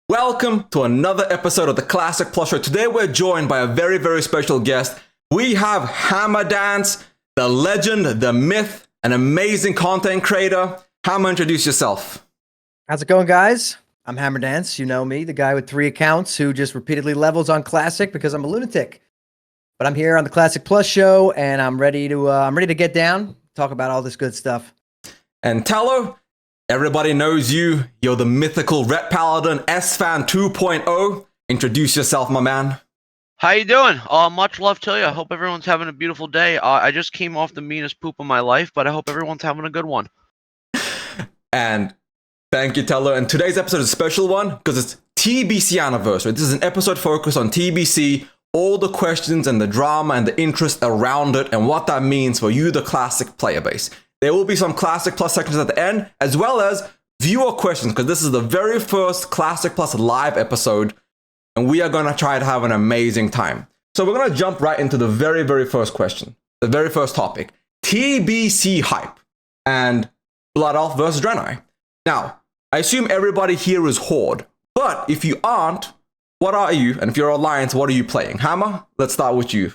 Welcome to another episode of the Classic Plus Show. Today we're joined by a very, very special guest. We have Hammerdance, the legend, the myth, an amazing content creator. Hammer, introduce yourself. How's it going, guys? I'm Hammerdance. You know me, the guy with 3 accounts who just repeatedly levels on Classic because I'm a lunatic. But I'm here on the Classic Plus Show, and I'm ready to get down, talk about all this good stuff. And Tello, everybody knows you. You're the mythical Ret Paladin, S-Fan 2.0. Introduce yourself, my man. How you doing? Much love to you. I hope everyone's having a beautiful day. I just came off the meanest poop of my life, but I hope everyone's having a good one. And thank you, Tello. And today's episode is a special one because it's TBC anniversary. This is an episode focused on TBC, all the questions and the drama and the interest around it and what that means for you, the Classic player base. There will be some Classic Plus sections at the end, as well as viewer questions, because this is the very first Classic Plus live episode, and we are going to try to have an amazing time. So we're going to jump right into the very, very first question, the very first topic, TBC Hype and Blood Elf versus Draenei. Now, I assume everybody here is Horde, but if you aren't, what are you? And if you're Alliance, what are you playing? Hammer, let's start with you.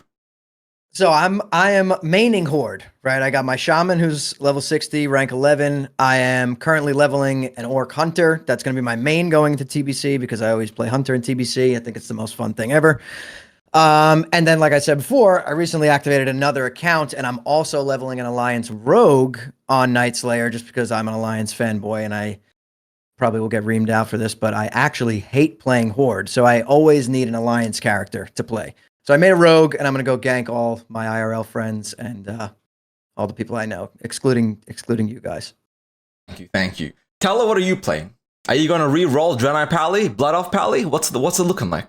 So I am maining Horde, right? I got my Shaman who's level 60, rank 11. I am currently leveling an Orc Hunter. That's going to be my main going into TBC because I always play Hunter in TBC. I think it's the most fun thing ever. And then, like I said before, I recently activated another account, and I'm also leveling an Alliance Rogue on Night Slayer just because I'm an Alliance fanboy, and I probably will get reamed out for this, but I actually hate playing Horde, so I always need an Alliance character to play. So I made a Rogue, and I'm going to go gank all my IRL friends and all the people I know, excluding you guys. Thank you. Tello, what are you playing? Are you going to re-roll Draenei Pally, Blood Elf Pally? What's it looking like?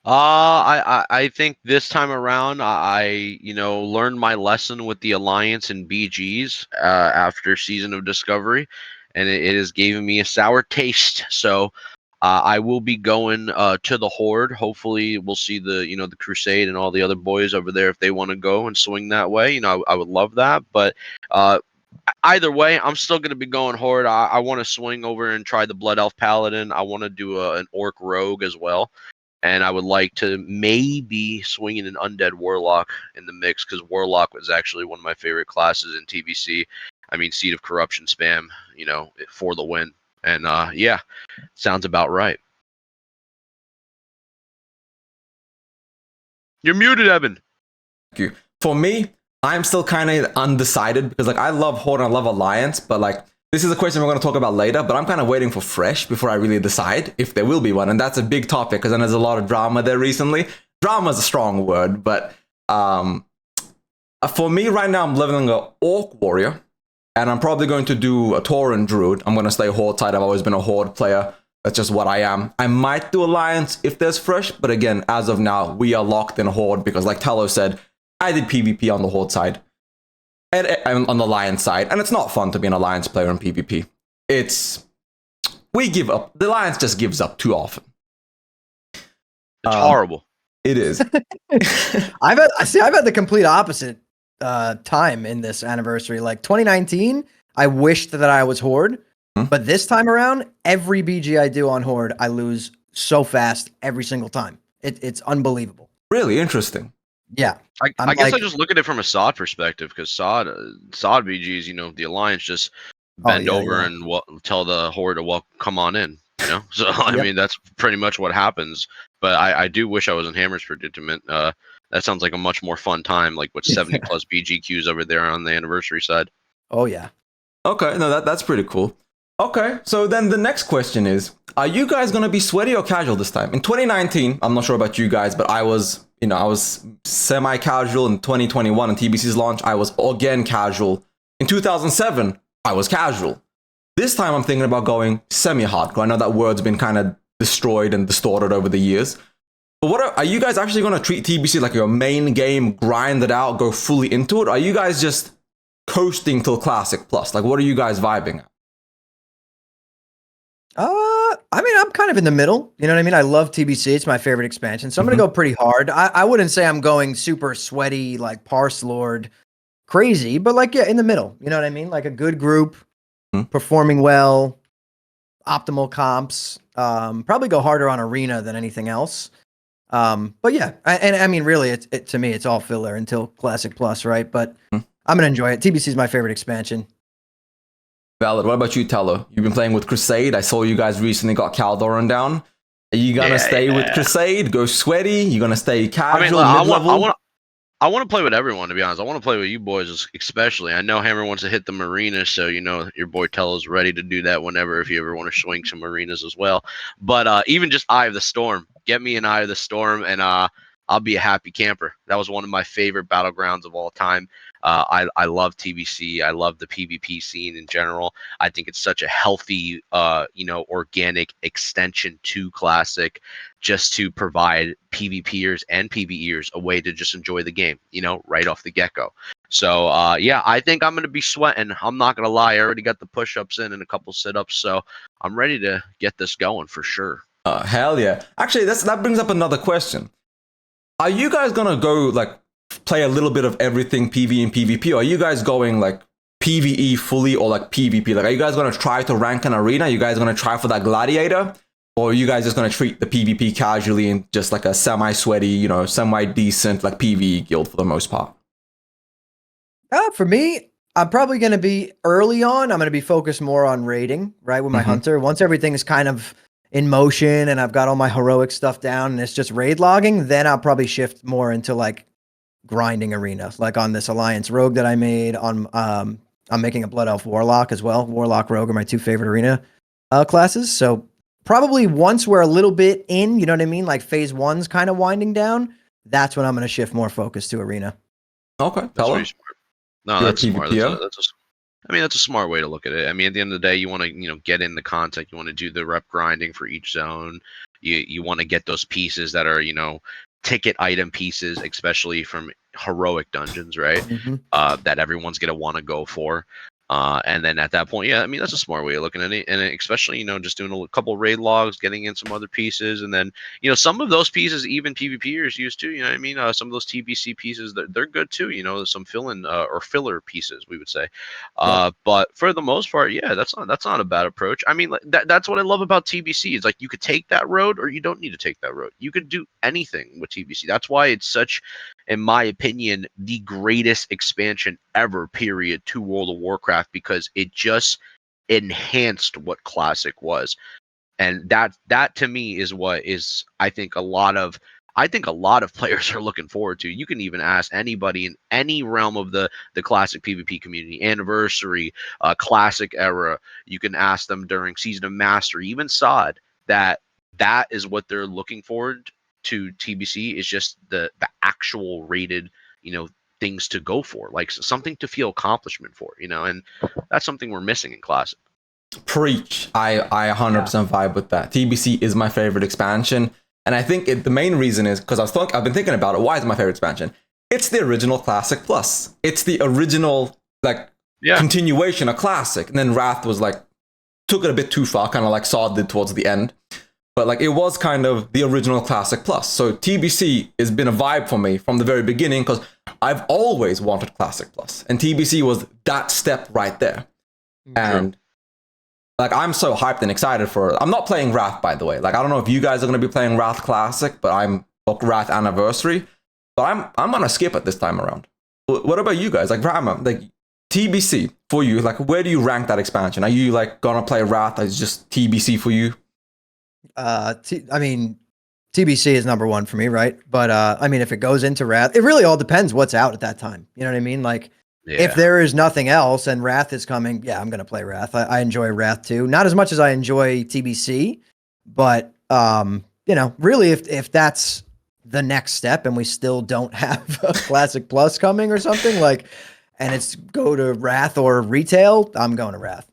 I think this time around, I learned my lesson with the Alliance and BGs after Season of Discovery, and it has given me a sour taste. So I will be going to the Horde. Hopefully, we'll see the Crusade and all the other boys over there if they want to go and swing that way. I would love that. But either way, I'm still going to be going Horde. I want to swing over and try the Blood Elf Paladin. I want to do an Orc Rogue as well. And I would like to maybe swing in an Undead Warlock in the mix, because Warlock was actually one of my favorite classes in TBC. I mean, Seed of Corruption spam, for the win. And yeah, sounds about right. You're muted, Evan. Thank you. For me, I'm still kind of undecided because I love Horde and I love Alliance, but this is a question we're going to talk about later, but I'm kind of waiting for fresh before I really decide if there will be one. And that's a big topic because then there's a lot of drama there recently. Drama is a strong word, but for me right now, I'm leveling an Orc Warrior, and I'm probably going to do a Tauren Druid. I'm going to stay Horde side. I've always been a Horde player. That's just what I am. I might do Alliance if there's fresh, but again, as of now, we are locked in Horde because like Tello said, I did PvP on the Horde side. And on the Alliance side, and it's not fun to be an Alliance player in PvP. We give up. The Alliance just gives up too often. It's horrible. It is. I've had the complete opposite time in this anniversary. Like 2019, I wished that I was Horde, but this time around, every BG I do on Horde, I lose so fast every single time. It's unbelievable. Really interesting. Yeah. I guess I just look at it from a SOD perspective, because SOD BGs, the Alliance just bend over and tell the Horde to come on in, So, I mean, that's pretty much what happens. But I do wish I was in Hammer's predicament. That sounds like a much more fun time, like with 70 plus BGQs over there on the anniversary side. Oh, yeah. Okay, no, that's pretty cool. Okay, so then the next question is, are you guys going to be sweaty or casual this time? In 2019, I'm not sure about you guys, but I was semi-casual in 2021 on TBC's launch. I was again casual. In 2007, I was casual. This time I'm thinking about going semi-hardcore. I know that word's been kind of destroyed and distorted over the years. But are you guys actually going to treat TBC like your main game, grind it out, go fully into it? Or are you guys just coasting till Classic Plus? What are you guys vibing at? I mean, I'm kind of in the middle. You know what I mean? I love TBC. It's my favorite expansion. So I'm going to go pretty hard. I wouldn't say I'm going super sweaty, like Parse Lord crazy, but in the middle. You know what I mean? Like a good group, performing well, optimal comps. Probably go harder on arena than anything else. But yeah, I mean, really, to me, it's all filler until Classic Plus, right? But Hmm. I'm gonna enjoy it. TBC is my favorite expansion. Valid. What about you, Tello? You've been playing with Crusade. I saw you guys recently got Caldoran down. Are you gonna stay with Crusade? Go sweaty? You gonna stay casual, mid-level? I want to play with everyone, to be honest. I want to play with you boys, especially. I know Hammer wants to hit the marina, so your boy Tello's ready to do that whenever, if you ever want to swing some marinas as well. But even just Eye of the Storm, get me an Eye of the Storm, and I'll be a happy camper. That was one of my favorite battlegrounds of all time. I love TBC. I love the PvP scene in general. I think it's such a healthy, organic extension to Classic, just to provide PvPers and PvEers a way to just enjoy the game, right off the get-go. So, I think I'm going to be sweating. I'm not going to lie. I already got the push-ups in and a couple sit-ups, so I'm ready to get this going for sure. Hell yeah. Actually, that brings up another question. Are you guys going to go, play a little bit of everything PvE and PvP, or are you guys going, PvE fully or, PvP? Are you guys going to try to rank an arena? Are you guys going to try for that gladiator? Or are you guys just going to treat the PvP casually and just a semi-sweaty, semi-decent, PvE guild for the most part? For me, I'm probably going to be early on. I'm going to be focused more on raiding, right, with my hunter. Once everything is kind of in motion and I've got all my heroic stuff down and it's just raid logging, then I'll probably shift more into grinding arena. Like on this Alliance Rogue that I made, I'm making a Blood Elf Warlock as well. Warlock Rogue are my two favorite arena classes. So probably once we're a little bit in, you know what I mean? Phase 1's kind of winding down. That's when I'm going to shift more focus to arena. Okay. That's pretty smart. No, that's smart. That's a smart way to look at it. I mean, at the end of the day, you want to, get in the content. You want to do the rep grinding for each zone. You want to get those pieces that are, ticket item pieces, especially from heroic dungeons, right? That everyone's going to want to go for. And then at that point, that's a smart way of looking at it. And especially, just doing a couple raid logs, getting in some other pieces. And then, some of those pieces, even PvPers use too, you know what I mean? Some of those TBC pieces, they're good too, some fill-in or filler pieces, we would say. But for the most part, that's not a bad approach. I mean, that's what I love about TBC. It's you could take that road or you don't need to take that road. You could do anything with TBC. That's why it's such, in my opinion, the greatest expansion ever, period, to World of Warcraft, because it just enhanced what Classic was. And that to me is what is, I think a lot of players are looking forward to. You can even ask anybody in any realm of the Classic PvP community, Anniversary, Classic era. You can ask them during Season of Mastery, even SOD, that is what they're looking forward to. TBC is just the actual rated, things to go for, something to feel accomplishment for, and that's something we're missing in Classic. Preach. I 100% vibe with that. TBC is my favorite expansion, and I think the main reason is because I've been thinking about it. Why is it my favorite expansion? It's the original Classic Plus. It's the original continuation of Classic, and then Wrath was took it a bit too far, kind of like Saw did towards the end. But it was kind of the original Classic Plus. So TBC has been a vibe for me from the very beginning because I've always wanted Classic Plus, and TBC was that step right there. And I'm so hyped and excited for it. I'm not playing Wrath, by the way. I don't know if you guys are going to be playing Wrath Classic, but I'm Wrath Anniversary. But I'm going to skip it this time around. What about you guys? Rama, TBC for you, where do you rank that expansion? Are you going to play Wrath? Is just TBC for you? TBC is number one for me, right? But if it goes into Wrath, it really all depends what's out at that time. You know what I mean? If there is nothing else and Wrath is coming, I'm going to play Wrath. I enjoy Wrath too. Not as much as I enjoy TBC, but really if that's the next step and we still don't have a Classic Plus coming or something and it's go to Wrath or retail, I'm going to Wrath.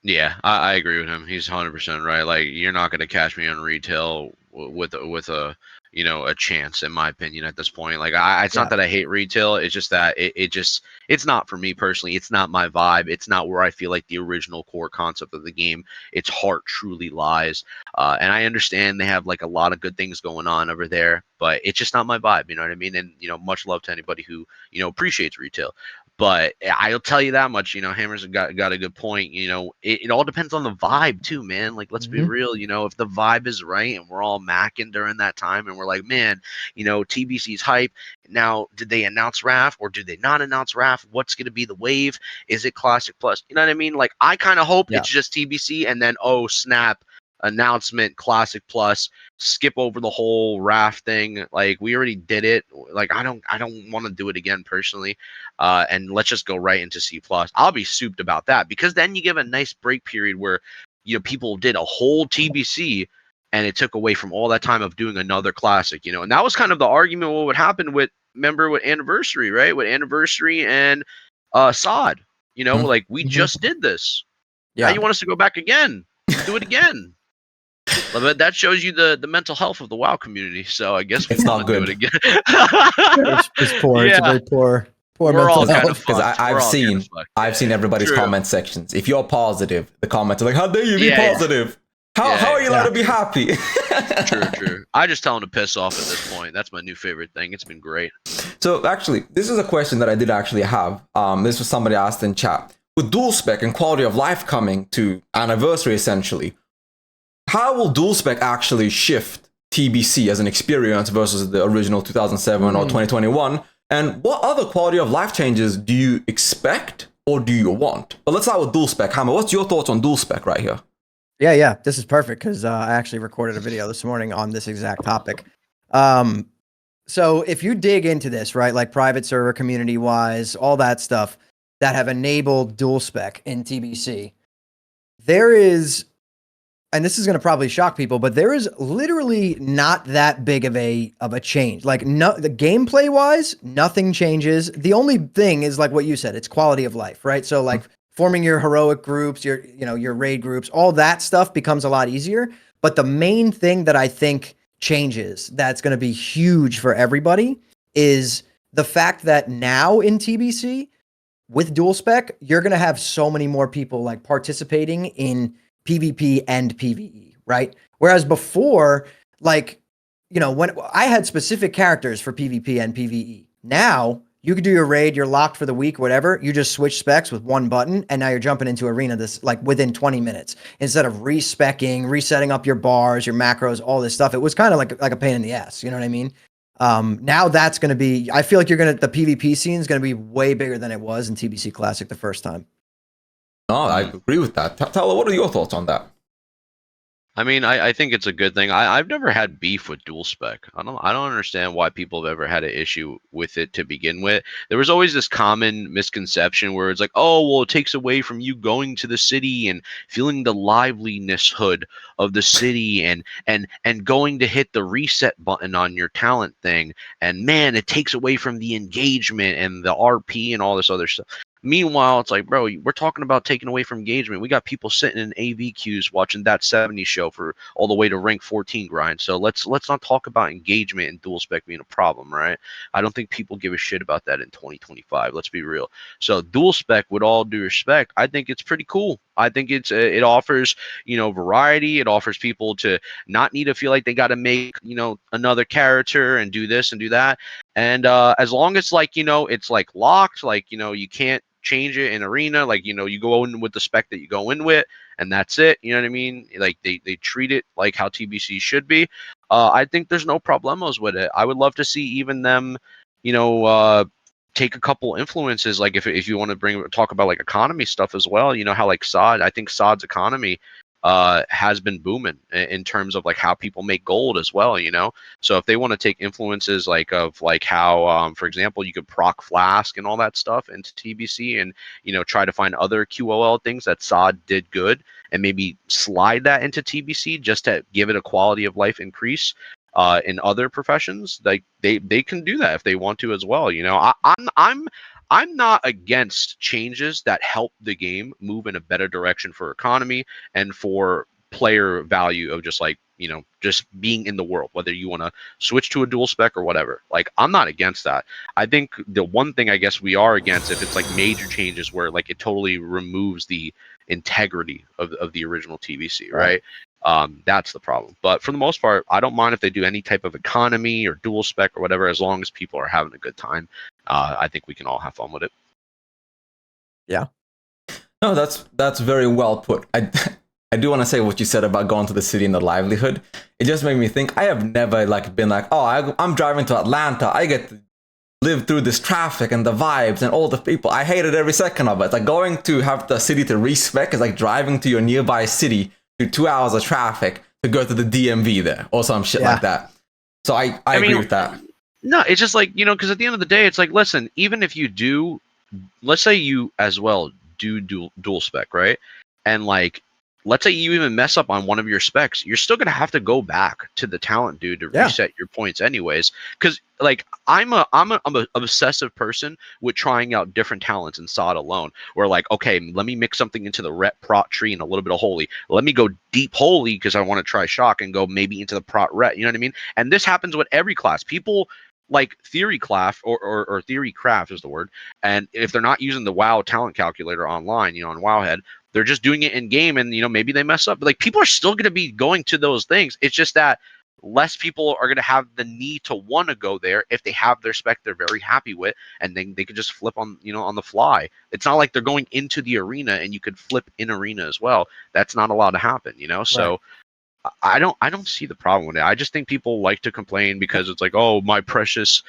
Yeah, I agree with him. He's 100% right. You're not going to catch me on retail with a a chance, in my opinion, at this point. It's not that I hate retail. It's just that it's not for me personally. It's not my vibe. It's not where I feel like the original core concept of the game, its heart truly lies. And I understand they have a lot of good things going on over there, but it's just not my vibe. You know what I mean? And much love to anybody who appreciates retail. But I'll tell you that much, Hammer's got a good point. It all depends on the vibe too, man. Like, let's be real, if the vibe is right and we're all macking during that time and we're like, man, TBC's hype. Now, did they announce RAF or did they not announce RAF? What's going to be the wave? Is it Classic Plus? You know what I mean? Like, I kind of hope it's just TBC and then, oh, snap, announcement, Classic Plus, skip over the whole RAF thing. Like, we already did it. Like, I don't want to do it again personally. And let's just go right into C plus. I'll be souped about that because then you give a nice break period where people did a whole TBC and it took away from all that time of doing another classic, and that was kind of the argument what would happen with Anniversary, right? With Anniversary and Sod, like we just did this. Yeah. Now you want us to go back again, do it again. But that shows you the mental health of the WoW community. So I guess it's not good. Do it again. It's poor. Yeah. It's a very poor we're all kind of because I've seen everybody's comment sections. If you're positive, the comments are like, "How dare you be positive? How are you allowed to be happy?" True. I just tell them to piss off at this point. That's my new favorite thing. It's been great. So actually, this is a question that I did actually have. This was somebody asked in chat. With dual spec and quality of life coming to Anniversary, essentially, how will dual spec actually shift TBC as an experience versus the original 2007 or 2021? And what other quality of life changes do you expect or do you want? But let's start with dual spec. Hammer, what's your thoughts on dual spec right here? Yeah. This is perfect because I actually recorded a video this morning on this exact topic. So if you dig into this, right, like private server, community-wise, all that stuff that have enabled dual spec in TBC, there is, and this is going to probably shock people, but there is literally not that big of a change. Like, no, the gameplay wise, nothing changes. The only thing is like what you said, it's quality of life, right? So like forming your heroic groups, your raid groups, all that stuff becomes a lot easier. But the main thing that I think changes that's going to be huge for everybody is the fact that now in TBC with dual spec, you're going to have so many more people like participating in PvP and PvE, right? Whereas before, like, when I had specific characters for PvP and PvE, now you could do your raid, you're locked for the week, whatever. You just switch specs with one button, and now you're jumping into arena this like within 20 minutes instead of respecking, resetting up your bars, your macros, all this stuff. It was kind of like a pain in the ass. You know what I mean? Now that's going to be, I feel like the PvP scene is going to be way bigger than it was in TBC Classic the first time. No, I agree with that. Tello, what are your thoughts on that? I mean, I think it's a good thing. I've never had beef with dual spec. I don't understand why people have ever had an issue with it to begin with. There was always this common misconception where it's like, oh, well, it takes away from you going to the city and feeling the liveliness hood of the city and going to hit the reset button on your talent thing. And man, it takes away from the engagement and the RP and all this other stuff. Meanwhile, it's like, bro, we're talking about taking away from engagement. We got people sitting in AV queues watching that 70 show for all the way to rank 14 grind. So let's not talk about engagement and dual spec being a problem, right? I don't think people give a shit about that in 2025. Let's be real. So dual spec, with all due respect, I think it's pretty cool. I think it offers, variety. It offers people to not need to feel like they got to make, another character and do this and do that. And as long as it's like locked, you can't change it in arena, you go in with the spec that you go in with, and that's it. You know what I mean? Like they treat it like how TBC should be. I think there's no problemos with it. I would love to see even them, take a couple influences. Like if you want to talk about like economy stuff as well. How like Sod, I think Sod's economy has been booming in terms of like how people make gold as well, so if they want to take influences of how for example you could proc flask and all that stuff into TBC and try to find other QOL things that Sod did good and maybe slide that into TBC just to give it a quality of life increase in other professions, like they can do that if they want to as well. I'm not against changes that help the game move in a better direction for economy and for player value of just just being in the world, whether you want to switch to a dual spec or whatever. Like, I'm not against that. I think the one thing I guess we are against, if it's like major changes where like it totally removes the integrity of the original TBC, right? That's the problem. But for the most part, I don't mind if they do any type of economy or dual spec or whatever, as long as people are having a good time. I think we can all have fun with it. Yeah. No, that's very well put. I do want to say what you said about going to the city and the livelihood. It just made me think. I have never like been like, oh, I'm driving to Atlanta. I get to live through this traffic and the vibes and all the people. I hated every second of it. It's like going to have the city to respec is like driving to your nearby city through 2 hours of traffic to go to the DMV there or some shit like that. So I agree with that. No, it's just like, because at the end of the day, it's like, listen, even if you do, let's say you as well do dual spec, right? And like, let's say you even mess up on one of your specs, you're still gonna have to go back to the talent dude to reset your points anyways. Because like I'm an obsessive person with trying out different talents in SOD alone. Where like, okay, let me mix something into the ret prot tree and a little bit of holy. Let me go deep holy because I want to try shock and go maybe into the prot ret. You know what I mean? And this happens with every class. People like theory craft or theory craft is the word. And if they're not using the WoW talent calculator online, on Wowhead, they're just doing it in game and maybe they mess up. But like people are still going to be going to those things. It's just that less people are going to have the need to want to go there if they have their spec they're very happy with, and then they could just flip on on the fly. It's not like they're going into the arena and you could flip in arena as well. That's not allowed to happen, so Right. I don't see the problem with it. I just think people like to complain because it's like, oh, my precious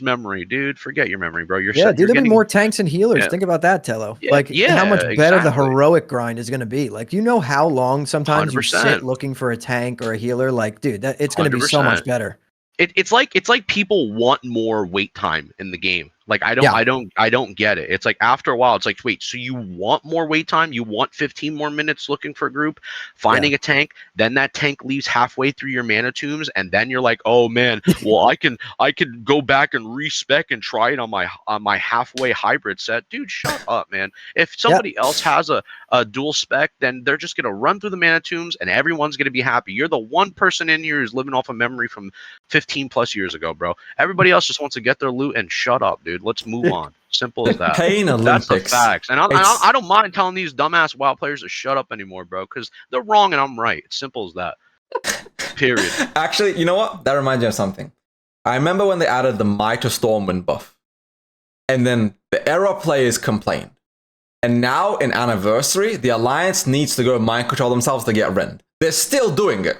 memory, dude. Forget your memory, bro. You're Yeah, dude, you're there'll be getting more tanks and healers. yeah, Think about that, Tello. yeah, Like how much better the exactly, heroic grind is going to be. Like, you know how long sometimes you sit 100%, looking for a tank or a healer? Like, dude, it's going to be so 100%. much better. It's like people want more wait time in the game. Like I Yeah. don't get it. It's like after a while, it's like, wait, so you want more wait time? You want 15 more minutes looking for a group, finding a tank, then that tank leaves halfway through your mana tombs, and then you're like, oh man, well I can go back and respec and try it on my halfway hybrid set. Dude, shut up, man. If Yeah. somebody else has a dual spec, then they're just gonna run through the mana tombs and everyone's gonna be happy. You're the one person in here who's living off a memory from 15 plus years ago, bro. Everybody else just wants to get their loot and shut up, dude. Let's move on. Simple as The that. Pain That's the Olympics. facts. And I don't mind telling these dumbass WoW players to shut up anymore, bro, because they're wrong and I'm right. It's simple as that. Period. Actually, you know what? That reminds me of something. I remember when they added the Might of Stormwind buff. And then the Era players complained. And now in Anniversary, the Alliance needs to go mind control themselves to get Rend. They're still doing it.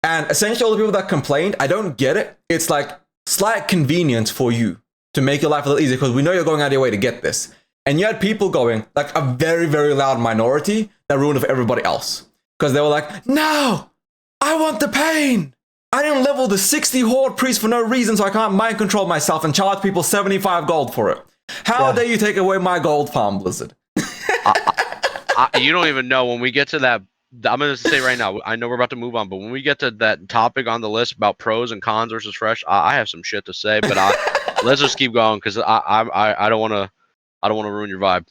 And essentially all the people that complained, I don't get it. It's like slight convenience for you to make your life a little easier because we know you're going out of your way to get this. And you had people going, like a very, very loud minority that ruined it for everybody else. Because they were like, no, I want the pain. I didn't level the 60 Horde Priest for no reason, so I can't mind control myself and charge people 75 gold for it. How dare you take away my gold farm, Blizzard? You don't even know when we get to that. I'm going to say right now, I know we're about to move on, but when we get to that topic on the list about pros and cons versus fresh, I have some shit to say, but let's just keep going because I don't want to ruin your vibe.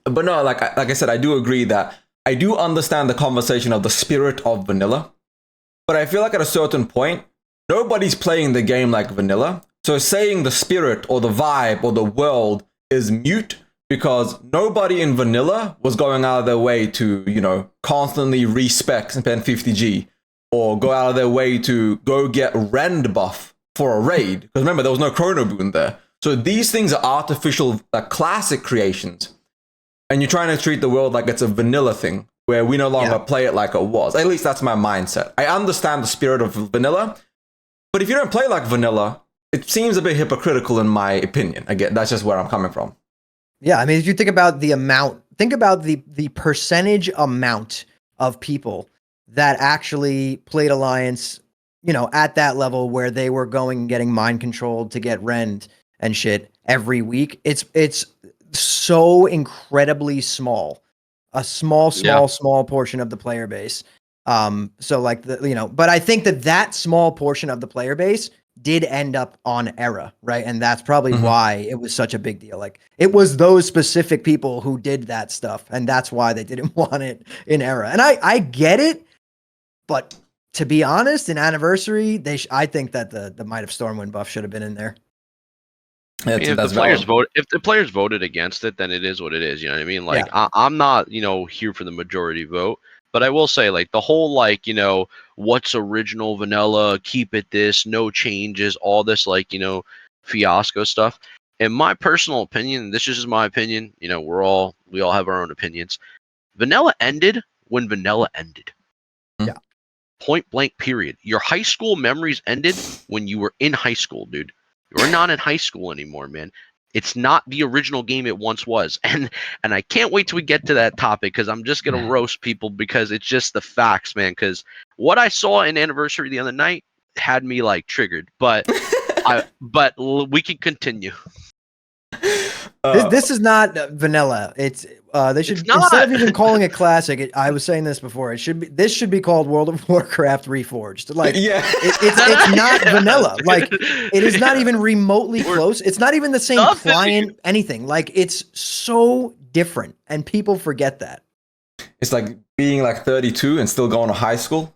But no, like I said, I do agree that I do understand the conversation of the spirit of vanilla, but I feel like at a certain point, nobody's playing the game like vanilla. So saying the spirit or the vibe or the world is mute because nobody in vanilla was going out of their way to, constantly respec and spend 50G or go out of their way to go get Rend buff for a raid. Because remember, there was no Chrono Boon there. So these things are artificial, classic creations. And you're trying to treat the world like it's a vanilla thing where we no longer play it like it was. At least that's my mindset. I understand the spirit of vanilla, but if you don't play like vanilla, it seems a bit hypocritical in my opinion. Again, that's just where I'm coming from. Yeah, I mean, if you think about the amount, think about the percentage amount of people that actually played Alliance, at that level where they were going and getting mind controlled to get Rend and shit every week. It's so incredibly small, a small portion of the player base. So like but I think that small portion of the player base did end up on Era, right? And that's probably why it was such a big deal. Like it was those specific people who did that stuff, and that's why they didn't want it in Era. And I get it, but to be honest, in Anniversary, I think that the Might of Stormwind buff should have been in there. I mean, if the players voted against it, then it is what it is. You know what I mean? Like I'm not, here for the majority vote. But I will say, like, the whole, what's original vanilla, keep it this, no changes, all this, fiasco stuff. in my personal opinion, this is just my opinion. You know, we all have our own opinions. Vanilla ended when vanilla ended. Yeah. Point blank. Period. Your high school memories ended when you were in high school, dude. You're not in high school anymore, man. It's not the original game it once was, and I can't wait till we get to that topic because I'm just gonna roast people because it's just the facts, man. Because what I saw in Anniversary the other night had me like triggered, but we can continue. This is not vanilla. It's they should It's not. instead of even calling it classic. I was saying this before. This should be called World of Warcraft Reforged. Like Yeah. it's not vanilla. Like it is not even remotely close. It's not even the same Nothing. client. Anything. Like it's so different, and people forget that. It's like being like 32 and still going to high school.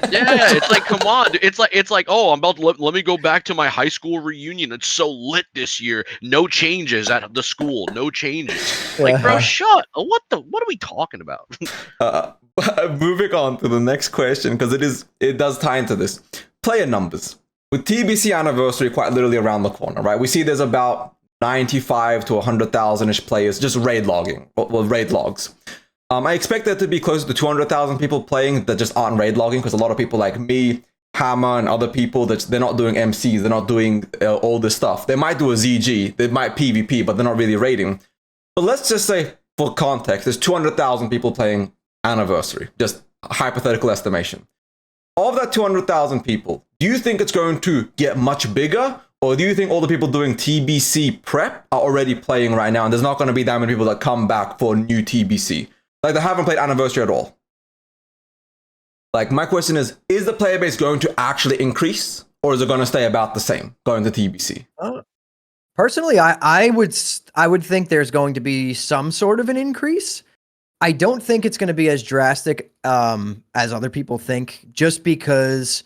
Yeah, it's like, come on, dude. It's like, oh, I'm about to let me go back to my high school reunion. It's so lit this year. No changes at the school. No changes. Like, bro, what are we talking about? Moving on to the next question because it does tie into this. Player numbers. With TBC Anniversary quite literally around the corner, right? We see there's about 95 to 100,000-ish players just raid logging, well, raid logs. I expect there to be close to 200,000 people playing that just aren't raid logging because a lot of people like me, Hammer, and other people, they're not doing MCs, they're not doing all this stuff. They might do a ZG, they might PvP, but they're not really raiding. But let's just say, for context, there's 200,000 people playing Anniversary, just a hypothetical estimation. Of that 200,000 people, do you think it's going to get much bigger? Or do you think all the people doing TBC prep are already playing right now and there's not going to be that many people that come back for new TBC? Like they haven't played Anniversary at all. Like my question is the player base going to actually increase or is it going to stay about the same going to TBC? Personally, I would think there's going to be some sort of an increase. I don't think it's going to be as drastic as other people think, just because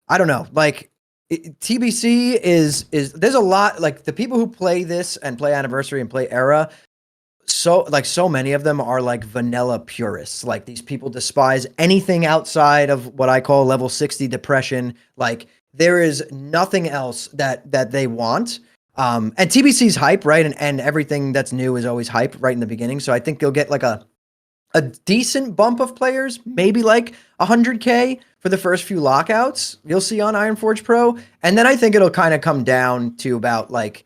I don't know. Like TBC is there's a lot, like the people who play this and play Anniversary and play Era. So many of them are like vanilla purists. Like these people despise anything outside of what I call level 60 depression. Like there is nothing else that they want. And TBC's hype, right? And everything that's new is always hype right in the beginning. So I think you'll get like a decent bump of players, maybe like 100K for the first few lockouts you'll see on Ironforge Pro. And then I think it'll kind of come down to about like,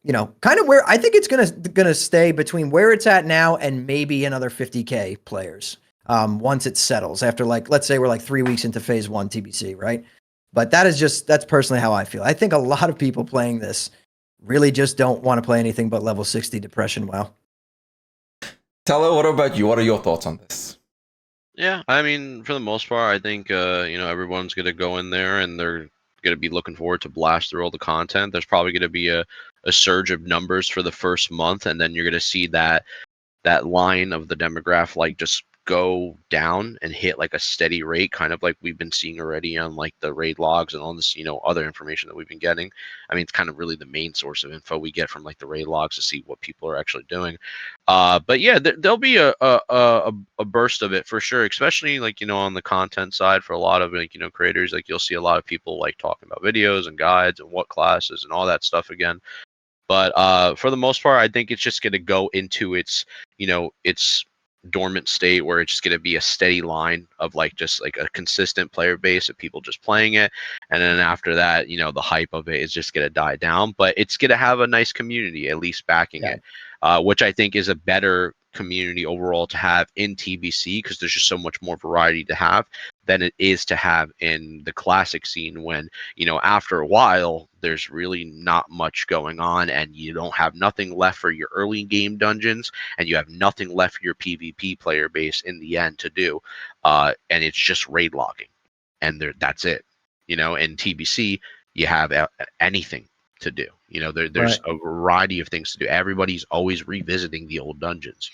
you know, kind of where I think it's gonna stay between where it's at now and maybe another 50K players once it settles after, like, let's say we're like 3 weeks into phase 1 TBC, right? But that's personally how I feel. I think a lot of people playing this really just don't want to play anything but level 60 depression WoW. Tello, what about you? What are your thoughts on this? Yeah, I mean, for the most part, I think everyone's gonna go in there and they're gonna be looking forward to blast through all the content. There's probably gonna be a surge of numbers for the first month, and then you're gonna see that line of the demographic like just go down and hit like a steady rate, kind of like we've been seeing already on like the raid logs and all this, other information that we've been getting. I mean, it's kind of really the main source of info we get from like the raid logs to see what people are actually doing. But yeah, there'll be a burst of it for sure, especially like, on the content side for a lot of like, creators. Like you'll see a lot of people like talking about videos and guides and what classes and all that stuff again. But for the most part, I think it's just going to go into its dormant state where it's just going to be a steady line of like just like a consistent player base of people just playing it. And then after that, the hype of it is just going to die down, but it's going to have a nice community at least backing it, which I think is a better community overall to have in TBC because there's just so much more variety to have than it is to have in the classic scene when, after a while, there's really not much going on and you don't have nothing left for your early game dungeons and you have nothing left for your PvP player base in the end to do. And it's just raid logging and that's it. In TBC, you have anything to do. There's a variety of things to do. Everybody's always revisiting the old dungeons,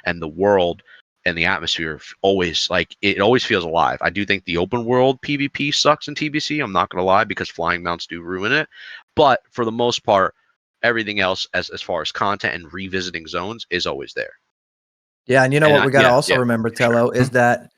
and the world and the atmosphere always it always feels alive. I do think the open world PvP sucks in TBC. I'm not gonna lie because flying mounts do ruin it. But for the most part, everything else as far as content and revisiting zones is always there. Yeah, and what we gotta also remember, Tello, is that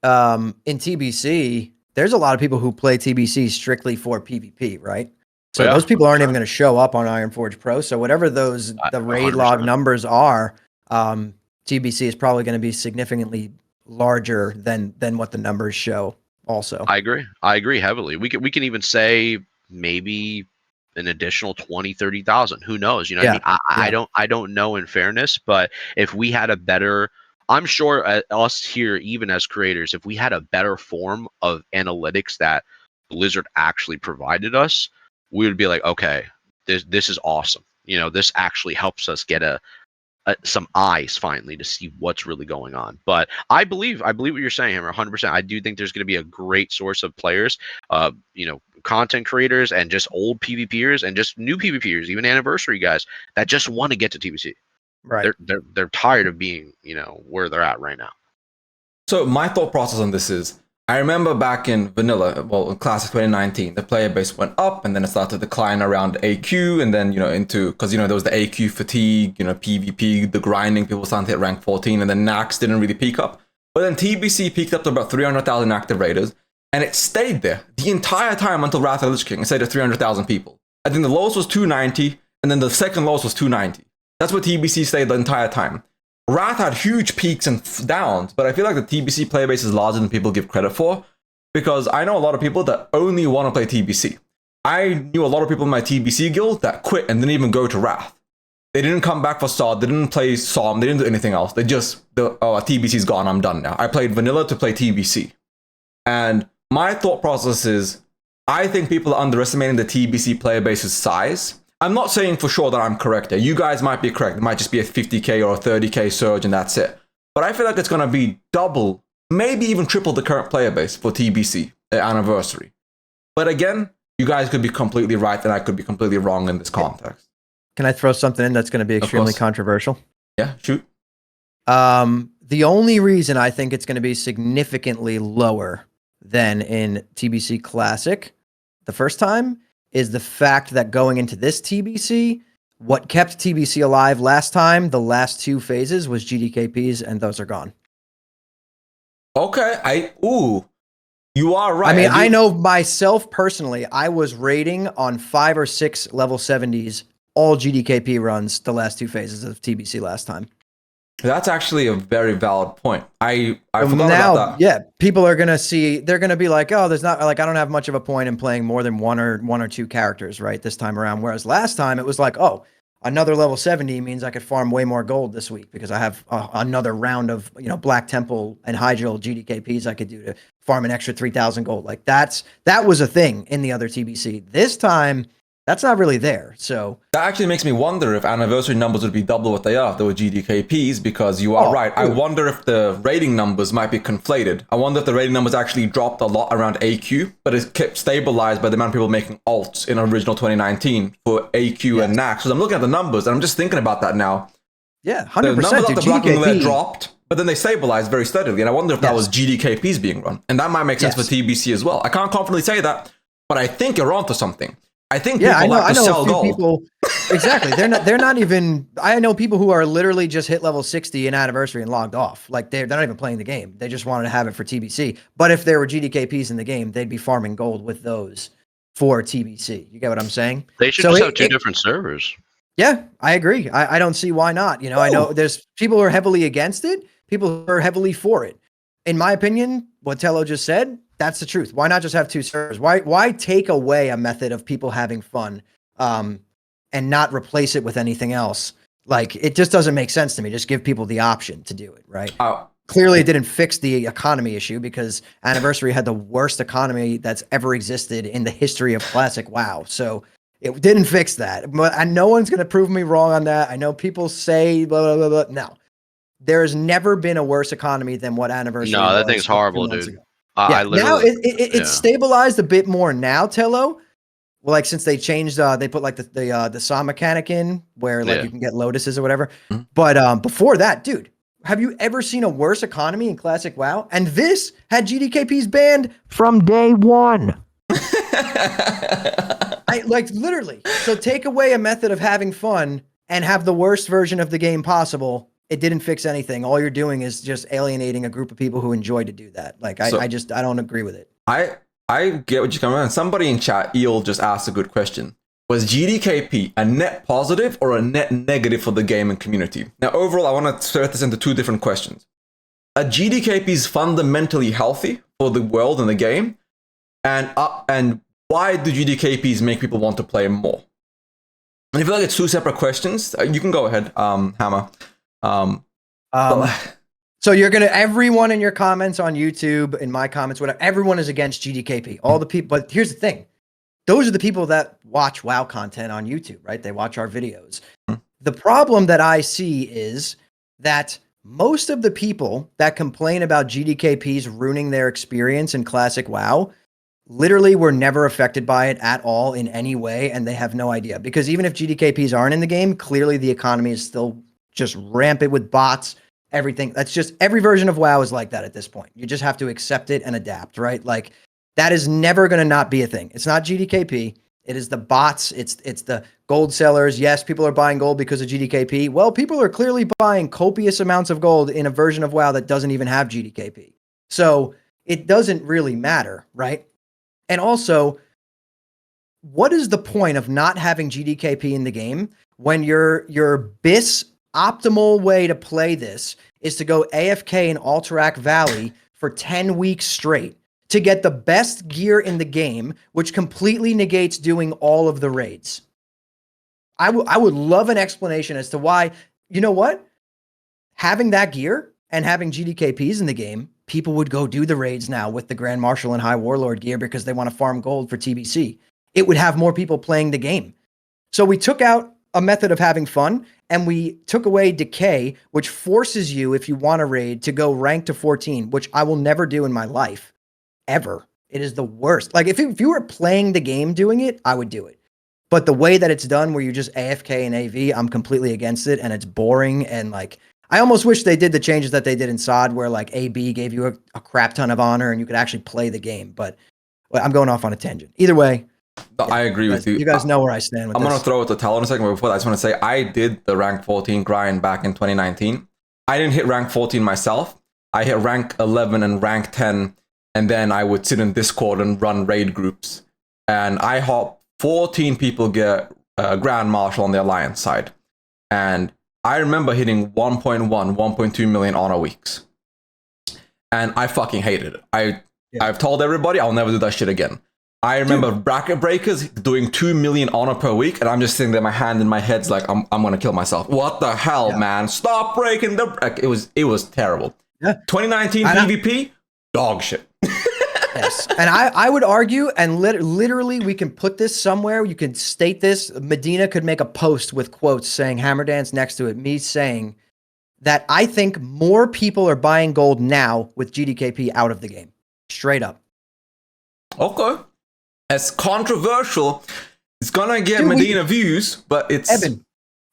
in TBC, there's a lot of people who play TBC strictly for PvP, right? So those people aren't even going to show up on Ironforge Pro. So whatever the raid 100%. log numbers are, TBC is probably going to be significantly larger than what the numbers show. Also, I agree heavily. We can even say maybe an additional 20, 30,000. Who knows? You know what I mean? I don't know in fairness, but if we had a better, I'm sure us here, even as creators, if we had a better form of analytics that Blizzard actually provided us, we would be like, okay, this is awesome. You know, this actually helps us get some eyes finally to see what's really going on. But I believe what you're saying, Hammer, 100%. I do think there's going to be a great source of players, you know, content creators and just old PvPers and just new PvPers, even anniversary guys that just want to get to TBC. right? They're tired of being, you know, where they're at right now. So my thought process on this is, I remember back in vanilla, well, in Classic 2019, the player base went up and then it started to decline around AQ and then, you know, because, you know, there was the AQ fatigue, you know, PvP, the grinding, people started to hit rank 14 and then Nax didn't really peak up. But then TBC peaked up to about 300,000 active raiders and it stayed there the entire time until Wrath of the Lich King. It stayed at 300,000 people. I think the lowest was 290 and then the second lowest was 290. That's what TBC stayed the entire time. Wrath had huge peaks and downs, but I feel like the TBC player base is larger than people give credit for, because I know a lot of people that only want to play TBC. I knew a lot of people in my TBC guild that quit and didn't even go to Wrath. They didn't come back for SOD, they didn't play Psalm, they didn't do anything else. They just, TBC's gone, I'm done now. I played vanilla to play TBC. And my thought process is, I think people are underestimating the TBC player base's size. I'm not saying for sure that I'm correct there. You guys might be correct. It might just be a 50k or a 30k surge and that's it. But I feel like it's going to be double, maybe even triple the current player base for TBC anniversary. But again, you guys could be completely right and I could be completely wrong in this context. Can I throw something in that's going to be extremely controversial? Yeah, shoot. The only reason I think it's going to be significantly lower than in TBC Classic the first time is the fact that going into this TBC, what kept TBC alive last time, the last two phases, was GDKPs, and those are gone. Okay, you are right. I mean, I know myself personally, I was raiding on 5 or 6 level 70s, all GDKP runs the last two phases of TBC last time. That's actually a very valid point. I forgot about that. Yeah, people are gonna see. They're gonna be like, "Oh, there's not like I don't have much of a point in playing more than one or two characters, right?" This time around, whereas last time it was like, "Oh, another level 70 means I could farm way more gold this week because I have another round of Black Temple and Hydril GDKPs I could do to farm an extra 3,000 gold." Like that was a thing in the other TBC. This time, that's not really there. So that actually makes me wonder if anniversary numbers would be double what they are if they were GDKPs, because you are right. Dude. I wonder if the rating numbers might be conflated. I wonder if the rating numbers actually dropped a lot around AQ, but it kept stabilized by the amount of people making alts in original 2019 for AQ and Nax. Because I'm looking at the numbers and I'm just thinking about that now. Yeah, 100%. The numbers of the Black Wing dropped, but then they stabilized very steadily. And I wonder if that was GDKPs being run. And that might make sense for TBC as well. I can't confidently say that, but I think you're onto something. I think people like to sell gold. People, exactly. They're not even. I know people who are literally just hit level 60 in anniversary and logged off. Like they're not even playing the game. They just wanted to have it for TBC. But if there were GDKPs in the game, they'd be farming gold with those for TBC. You get what I'm saying? They should just have two different servers. Yeah, I agree. I don't see why not. I know there's people who are heavily against it, people who are heavily for it. In my opinion, what Tello just said, that's the truth. Why not just have two servers? Why take away a method of people having fun and not replace it with anything else? Like, it just doesn't make sense to me. Just give people the option to do it, right? Clearly, it didn't fix the economy issue because Anniversary had the worst economy that's ever existed in the history of Classic WoW. So it didn't fix that. But no one's going to prove me wrong on that. I know people say blah, blah, blah, blah. No. There's never been a worse economy than what Anniversary was. No, that thing's horrible, dude. Now it's stabilized a bit more now, Tello. Well, like since they changed, they put like the saw mechanic in where like you can get lotuses or whatever. Mm-hmm. But before that, dude, have you ever seen a worse economy in Classic WoW? And this had GDKPs banned from day one. Like literally. So take away a method of having fun and have the worst version of the game possible. It didn't fix anything. All you're doing is just alienating a group of people who enjoy to do that. Like, I don't agree with it. I get what you're coming on. Somebody in chat, Eel, just asked a good question. was GDKP a net positive or a net negative for the gaming community? Now, overall, I want to split this into two different questions. Are GDKPs fundamentally healthy for the world and the game? And why do GDKPs make people want to play more? And if you feel like it's two separate questions, you can go ahead, Hammer. So you're gonna everyone in your comments on YouTube, in my comments, whatever, everyone is against GDKP. All the people, but here's the thing: those are the people that watch WoW content on YouTube, right? They watch our videos. The problem that I see is that most of the people that complain about GDKPs ruining their experience in classic WoW literally were never affected by it at all in any way, and they have no idea. Because even if GDKPs aren't in the game, clearly the economy is still just rampant with bots, everything. That's just every version of WoW is like that at this point. You just have to accept it and adapt, right? Like that is never going to not be a thing. It's not GDKP. It is the bots. It's the gold sellers. Yes, people are buying gold because of GDKP. Well, people are clearly buying copious amounts of gold in a version of WoW that doesn't even have GDKP. So it doesn't really matter, right? And also, what is the point of not having GDKP in the game when your BIS optimal way to play this is to go AFK in Alterac Valley for 10 weeks straight to get the best gear in the game, which completely negates doing all of the raids? I would love an explanation as to why, you know what? Having that gear and having GDKPs in the game, people would go do the raids now with the Grand Marshal and High Warlord gear because they want to farm gold for TBC. It would have more people playing the game. So we took out a method of having fun, and we took away decay, which forces you, if you want to raid, to go rank to 14, which I will never do in my life, ever. It is the worst. Like if you were playing the game doing it, I would do it. But the way that it's done, where you just AFK and AV, I'm completely against it, and it's boring. And like, I almost wish they did the changes that they did in SOD, where like AB gave you a crap ton of honor and you could actually play the game. But well, I'm going off on a tangent. Either way, I agree with you. You guys know where I stand with I'm this. going to throw it to Talon in a second, but before that, I just want to say I did the rank 14 grind back in 2019. I didn't hit rank 14 myself. I hit rank 11 and rank 10, and then I would sit in Discord and run raid groups. And I hopped 14 people get Grand Marshal on the Alliance side. And I remember hitting 1.1, 1.2 million honor weeks. And I fucking hated it. I've told everybody I'll never do that shit again. I remember bracket breakers doing 2 million honor per week, and I'm just sitting there, my hand in my head's like, I'm gonna kill myself. What the hell, man? Stop breaking the. It was terrible. Yeah. 2019 PvP, dog shit. Yes, and I would argue, and literally, we can put this somewhere. You can state this. Medina could make a post with quotes saying Hammerdance next to it. Me saying that I think more people are buying gold now with GDKP out of the game. Straight up. Okay. As controversial, it's gonna get Medina views, but it's... Evan,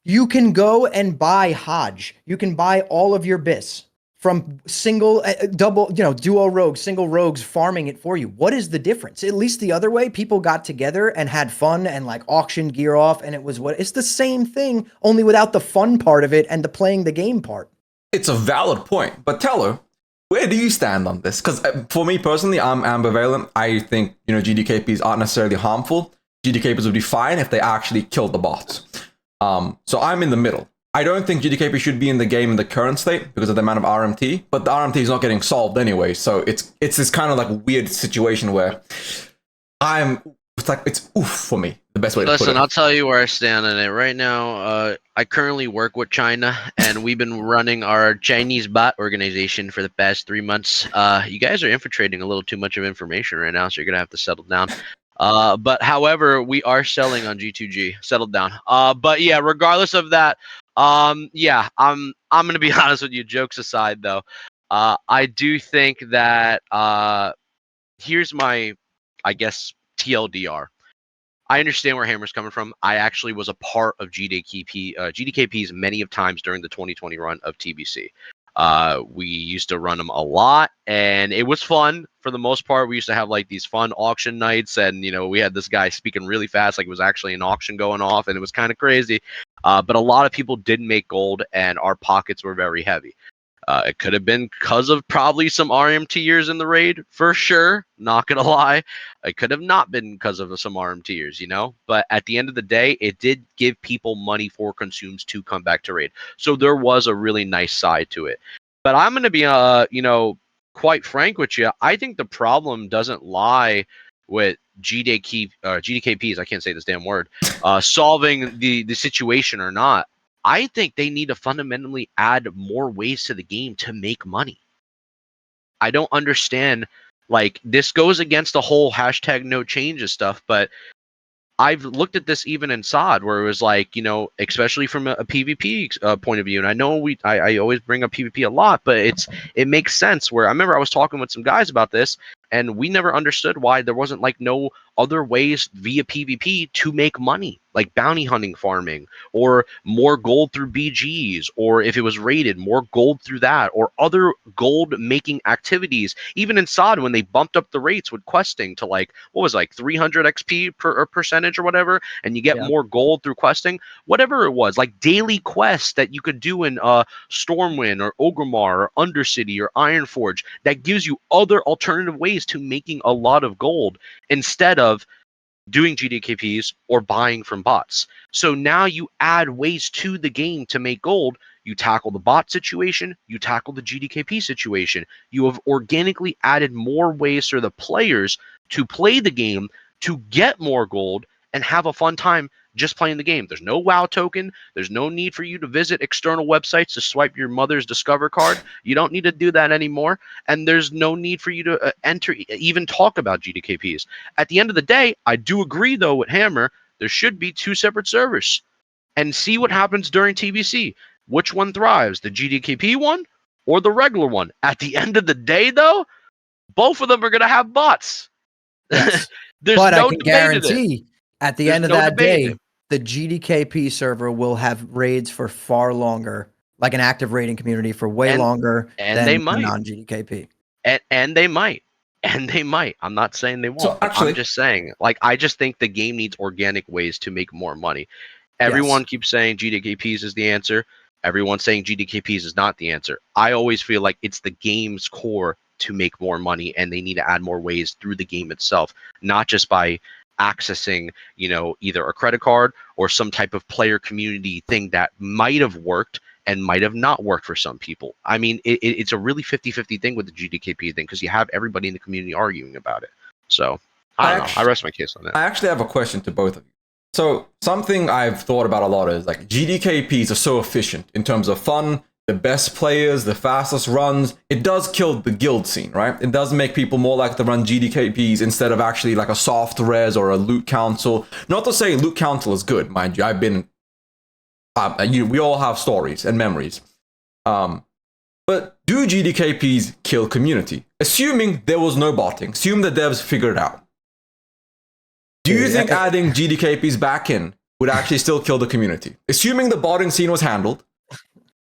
you can go and buy Hodge. You can buy all of your BIS from single, double, duo rogues, single rogues farming it for you. What is the difference? At least the other way, people got together and had fun and like auctioned gear off, and it's the same thing, only without the fun part of it and the playing the game part. It's a valid point, but Tello, where do you stand on this? Because for me personally, I'm ambivalent. I think, GDKPs aren't necessarily harmful. GDKPs would be fine if they actually killed the bots. So I'm in the middle. I don't think GDKP should be in the game in the current state because of the amount of RMT, but the RMT is not getting solved anyway. So it's this kind of like weird situation where it's oof for me. The best way to put it. Listen, I'll tell you where I stand on it. Right now, I currently work with China, and we've been running our Chinese bot organization for the past 3 months. You guys are infiltrating a little too much of information right now, so you're going to have to settle down. But however, we are selling on G2G. Settled down. But yeah, regardless of that, I'm going to be honest with you, jokes aside, though. I do think that here's my, I guess, TLDR. I understand where Hammer's coming from. I actually was a part of GDKPs many of times during the 2020 run of TBC. We used to run them a lot, and it was fun for the most part. We used to have like these fun auction nights, and we had this guy speaking really fast, like it was actually an auction going off, and it was kind of crazy. But a lot of people didn't make gold, and our pockets were very heavy. It could have been because of probably some RMTers in the raid, for sure. Not gonna lie. It could have not been because of some RMTers, you know? But at the end of the day, it did give people money for consumes to come back to raid. So there was a really nice side to it. But I'm gonna be quite frank with you. I think the problem doesn't lie with GDKPs, I can't say this damn word, solving the situation or not. I think they need to fundamentally add more ways to the game to make money. I don't understand. Like, this goes against the whole hashtag no changes stuff, but I've looked at this even in SOD, where it was like, especially from a PvP point of view. And I know I always bring up PvP a lot, but it makes sense. Where I remember I was talking with some guys about this, and we never understood why there wasn't like no other ways via PvP to make money, like bounty hunting farming, or more gold through BGs, or if it was rated, more gold through that, or other gold making activities. Even in SOD, when they bumped up the rates with questing to like, what was it, like 300 XP per percentage or whatever, and you get more gold through questing, whatever it was, like daily quests that you could do in Stormwind or Orgrimmar or Undercity or Ironforge, that gives you other alternative ways to making a lot of gold instead of doing GDKPs or buying from bots. So now you add ways to the game to make gold. You tackle the bot situation, you tackle the GDKP situation. You have organically added more ways for the players to play the game, to get more gold, and have a fun time just playing the game. There's no WoW token. There's no need for you to visit external websites to swipe your mother's Discover card. You don't need to do that anymore. And there's no need for you to even talk about GDKPs. At the end of the day, I do agree, though, with Hammer, there should be 2 separate servers. And see what happens during TBC. Which one thrives, the GDKP one or the regular one? At the end of the day, though, both of them are going to have bots. Yes. There's but no I can debate guarantee at the end of that day, the GDKP server will have raids for far longer, like an active raiding community for way longer than they might. non-GDKP. And they might. And they might. I'm not saying they won't. So actually, I'm just saying, like, I just think the game needs organic ways to make more money. Everyone keeps saying GDKPs is the answer. Everyone's saying GDKPs is not the answer. I always feel like it's the game's core to make more money, and they need to add more ways through the game itself, not just by accessing, either a credit card or some type of player community thing that might have worked and might have not worked for some people. I mean, it's a really 50-50 thing with the GDKP thing, because you have everybody in the community arguing about it. So, I don't know. I rest my case on that. I actually have a question to both of you. So, something I've thought about a lot is like GDKPs are so efficient in terms of fun, the best players, the fastest runs. It does kill the guild scene, right? It does make people more like to run GDKPs instead of actually like a soft res or a loot council. Not to say loot council is good, mind you. I've been, we all have stories and memories. But do GDKPs kill community? Assuming there was no botting, assume the devs figured it out. Do you think adding GDKPs back in would actually still kill the community? Assuming the botting scene was handled,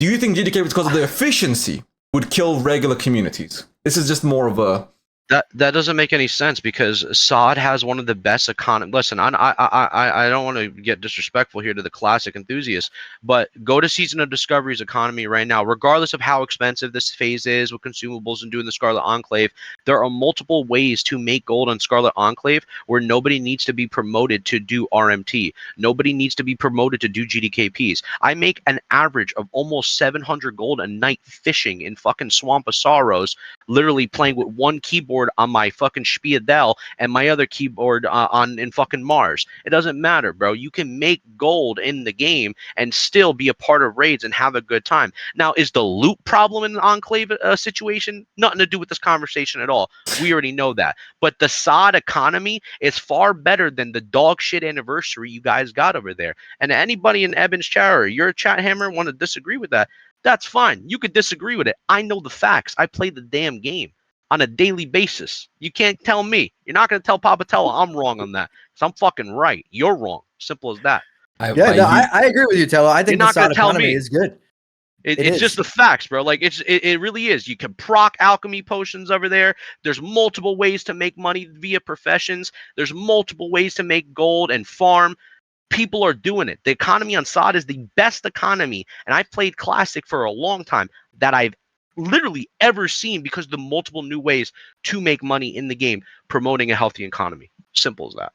do you think GDKPs, because of the efficiency, would kill regular communities? This is just more of a... That doesn't make any sense, because SOD has one of the best economy. Listen, I don't want to get disrespectful here to the classic enthusiasts, but go to Season of Discovery's economy right now. Regardless of how expensive this phase is with consumables and doing the Scarlet Enclave, there are multiple ways to make gold on Scarlet Enclave where nobody needs to be promoted to do RMT. Nobody needs to be promoted to do GDKPs. I make an average of almost 700 gold a night fishing in fucking Swamp of Sorrows, literally playing with one keyboard on my fucking Spiadel and my other keyboard in fucking Mars. It doesn't matter, bro. You can make gold in the game and still be a part of raids and have a good time. Now, is the loot problem in the Enclave situation? Nothing to do with this conversation at all. We already know that. But the SOD economy is far better than the dog shit anniversary you guys got over there. And anybody in Eben's chat or your chat, Hammer, want to disagree with that, that's fine. You could disagree with it. I know the facts. I play the damn game on a daily basis. You can't tell me. You're not going to tell Papa Tello I'm wrong on that, because I'm fucking right. You're wrong. Simple as that. I agree with you, Tello. I think the SOD economy is good. It's just the facts, bro. Like, it really is. You can proc alchemy potions over there. There's multiple ways to make money via professions. There's multiple ways to make gold and farm. People are doing it. The economy on SOD is the best economy, and I've played Classic for a long time, that I've literally ever seen because of the multiple new ways to make money in the game, promoting a healthy economy. Simple as that.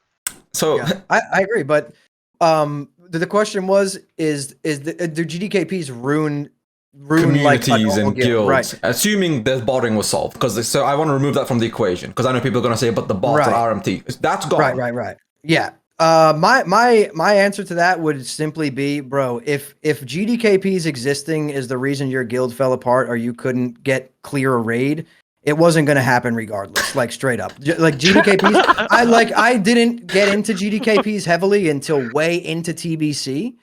So Yeah, I agree, but the question was, do GDKPs ruin like a communities normal and guild? guilds, Right, assuming the botting was solved, because so I want to remove that from the equation, because I know people are going to say, but the bot or Right. RMT, that's gone. right. Yeah. My answer to that would simply be, bro, if GDKPs existing is the reason your guild fell apart or you couldn't get clear a raid, it wasn't going to happen regardless. Like straight up, like GDKPs. I didn't get into GDKPs heavily until way into TBC.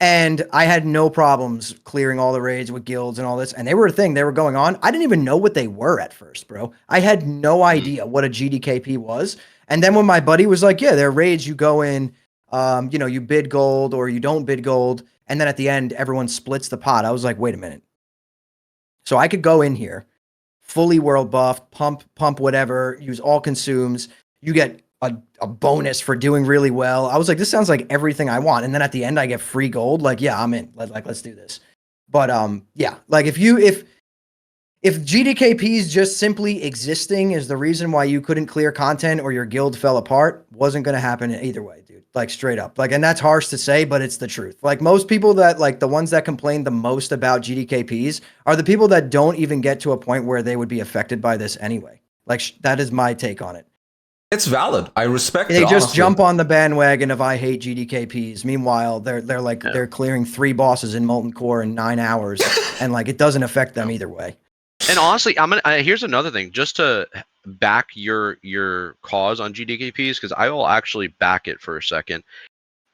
And I had no problems clearing all the raids with guilds and all this. And they were a thing. They were going on. I didn't even know what they were at first, bro. I had no idea what a GDKP was. And then when my buddy was like, yeah, they're raids, you go in, you bid gold or you don't bid gold. And then at the end, everyone splits the pot. I was like, wait a minute. So I could go in here, fully world buff, pump whatever, use all consumes. You get a bonus for doing really well. I was like, this sounds like everything I want. And then at the end, I get free gold. Like, yeah, I'm in. Let's do this. But yeah, like if GDKPs just simply existing is the reason why you couldn't clear content or your guild fell apart, wasn't going to happen either way, dude. Like straight up. Like, and that's harsh to say, but it's the truth. Like most people that like the ones that complain the most about GDKPs are the people that don't even get to a point where they would be affected by this anyway. Like that is my take on it. It's valid. I respect it. They just honestly. jump on the bandwagon of I hate GDKPs. Meanwhile, they're clearing 3 bosses in Molten Core in 9 hours, and like it doesn't affect them either way. And honestly, here's another thing, just to back your cause on GDKPs, because I will actually back it for a second.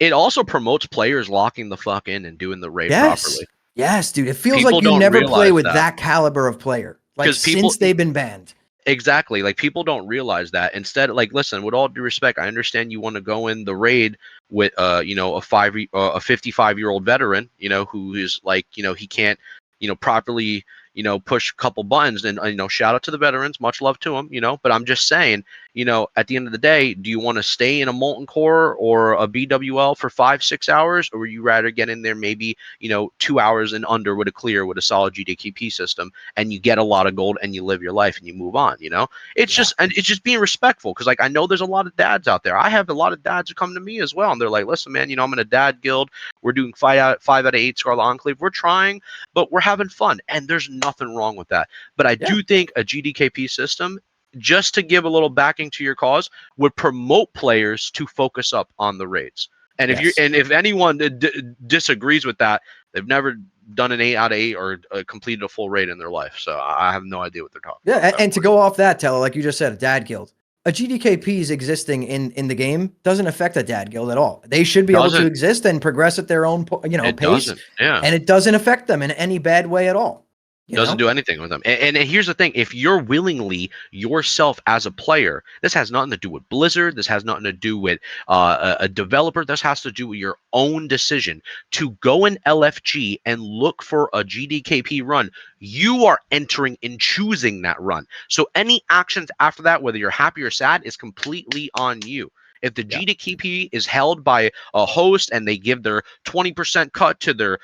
It also promotes players locking the fuck in and doing the raid properly. Yes, dude. It feels People like you don't never play realize with that. that caliber of player. Like 'Cause people- since they've been banned. Exactly. Like people don't realize that. Instead, like, listen, with all due respect, I understand you want to go in the raid with a 55-year-old veteran, who is like, he can't, properly, push a couple buttons. And shout out to the veterans, much love to them, but I'm just saying, at the end of the day, do you want to stay in a Molten Core or a BWL for 5-6 hours, or would you rather get in there maybe 2 hours and under with a clear with a solid GDKP system, and you get a lot of gold and you live your life and you move on? It's just being respectful, because like I know there's a lot of dads out there. I have a lot of dads who come to me as well, and they're like, listen, man, I'm in a dad guild. We're doing 5 out of 8 Scarlet Enclave. We're trying, but we're having fun, and there's nothing wrong with that. But I do think a GDKP system, just to give a little backing to your cause, would promote players to focus up on the raids. And if anyone disagrees with that, they've never done an 8 out of 8 or completed a full raid in their life. So I have no idea what they're talking about. Yeah, and to go off that, Tello, like you just said, a dad guild. A GDKPs existing in the game doesn't affect a dad guild at all. They should be able to exist and progress at their own pace. And it doesn't affect them in any bad way at all. Doesn't do anything with them. And here's the thing. If you're willingly yourself as a player, this has nothing to do with Blizzard. This has nothing to do with a developer. This has to do with your own decision to go in LFG and look for a GDKP run. You are entering and choosing that run. So any actions after that, whether you're happy or sad, is completely on you. If the GDKP is held by a host and they give their 20% cut to their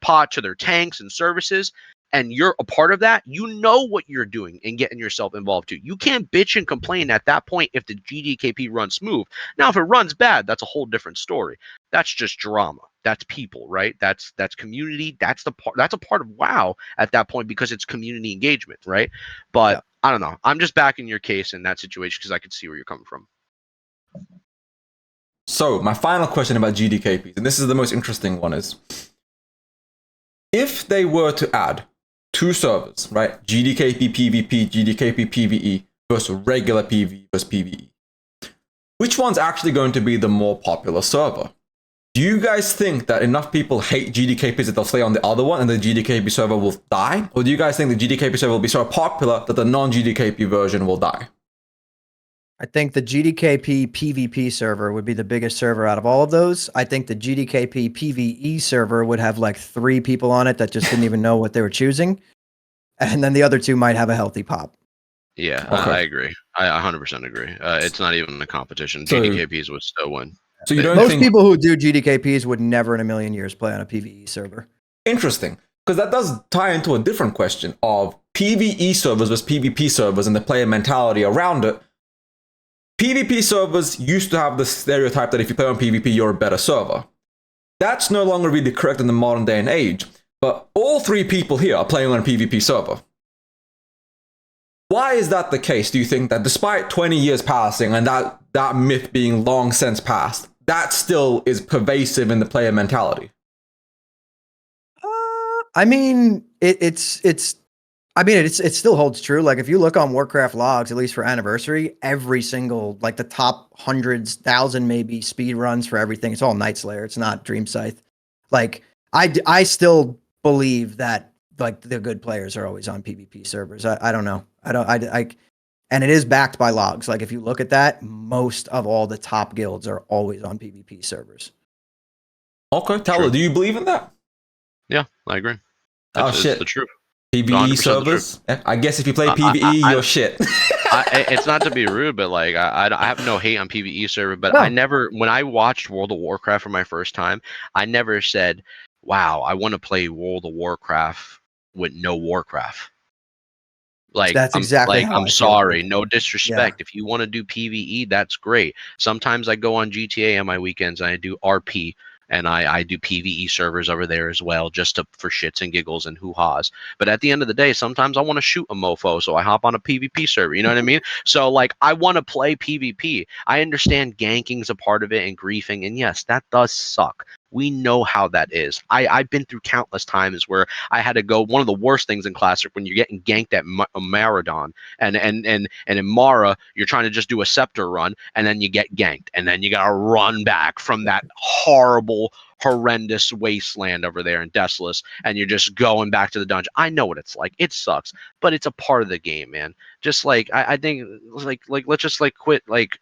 pot to their tanks and services, and you're a part of that, you know what you're doing and getting yourself involved to. You can't bitch and complain at that point if the GDKP runs smooth. Now, if it runs bad, that's a whole different story. That's just drama. That's people, right? That's community. That's a part of WoW at that point, because it's community engagement, right? But I don't know. I'm just backing your case in that situation because I could see where you're coming from. So my final question about GDKPs, and this is the most interesting one, is if they were to add 2 servers, right? GDKP PvP, GDKP PvE versus regular PvE versus PvE. Which one's actually going to be the more popular server? Do you guys think that enough people hate GDKPs that they'll stay on the other one and the GDKP server will die? Or do you guys think the GDKP server will be so popular that the non-GDKP version will die? I think the GDKP PvP server would be the biggest server out of all of those. I think the GDKP PvE server would have like 3 people on it that just didn't even know what they were choosing. And then the other 2 might have a healthy pop. Yeah, Okay. I agree. I 100% agree. It's not even a competition. So, GDKPs would still win. So you don't Most think... people who do GDKPs would never in a million years play on a PvE server. Interesting. Because that does tie into a different question of PvE servers versus PvP servers and the player mentality around it, PvP servers used to have the stereotype that if you play on PvP, you're a better server. That's no longer really correct in the modern day and age, but all three people here are playing on a PvP server. Why is that the case, do you think, that despite 20 years passing and that myth being long since past, that still is pervasive in the player mentality? I mean, it still holds true. Like if you look on Warcraft logs, at least for Anniversary, every single, like the top hundreds, thousand maybe speed runs for everything, it's all Night Slayer. It's not Dream Scythe. Like I still believe that like the good players are always on PvP servers. I don't know. And it is backed by logs. Like if you look at that, most of all the top guilds are always on PvP servers. Okay, Tello, do you believe in that? Yeah, I agree. Shit. The truth. PvE servers? I guess if you play PvE, you're shit. It's not to be rude, but like I have no hate on PvE server, but I never, when I watched World of Warcraft for my first time, I never said, wow, I want to play World of Warcraft with no Warcraft. Like that's exactly how I'm sorry, no disrespect. Yeah. If you want to do PvE, that's great. Sometimes I go on GTA on my weekends and I do RP. And I do PvE servers over there as well, just for shits and giggles and hoo-ha's. But at the end of the day, sometimes I want to shoot a mofo, so I hop on a PvP server. You know what I mean? So, like, I want to play PvP. I understand ganking's a part of it and griefing. And yes, that does suck. We know how that is. I've been through countless times where I had to go. One of the worst things in Classic when you're getting ganked at Maradon and in Mara, you're trying to just do a scepter run and then you get ganked and then you gotta run back from that horrendous wasteland over there in Desolus and you're just going back to the dungeon. I know what it's like. It sucks, but it's a part of the game, man. Just like I think like let's just like quit like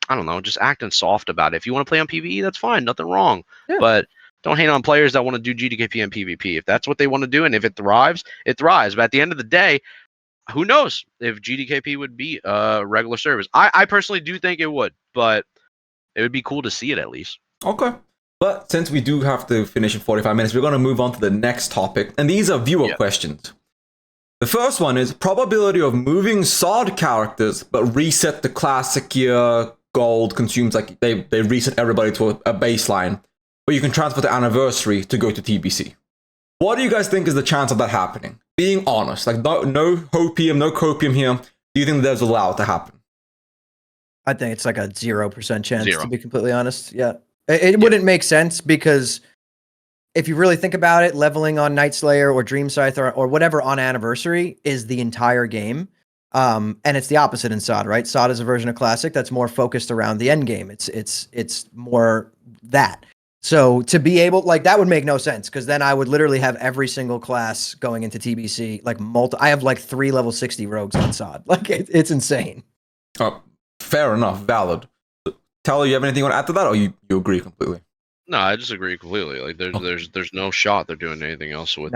I don't know, just acting soft about it. If you want to play on PvE, that's fine, nothing wrong. Yeah. But don't hate on players that want to do GDKP and PvP. If that's what they want to do, and if it thrives, it thrives. But at the end of the day, who knows if GDKP would be a regular service? I personally do think it would, but it would be cool to see it at least. Okay. But since we do have to finish in 45 minutes, we're going to move on to the next topic. And these are viewer questions. The first one is probability of moving SOD characters, but reset the classic year gold consumes, like they reset everybody to a baseline, but you can transfer to Anniversary to go to TBC. What do you guys think is the chance of that happening? Being honest, like no hopium, no copium here. Do you think that's allowed to happen? I think it's like a 0% chance, to be completely honest. Yeah. It wouldn't make sense because if you really think about it, leveling on Night Slayer or Dream Scythe or whatever on Anniversary is the entire game. And it's the opposite in SOD, right? SOD is a version of Classic that's more focused around the end game. It's more that. So to be able, like, that would make no sense because then I would literally have every single class going into TBC, like I have like 3 level 60 rogues on SOD. Like it's insane. Oh, fair enough, valid. Tello, you have anything you want to add to that, or you agree completely? No, I disagree completely. Like there's no shot they're doing anything else with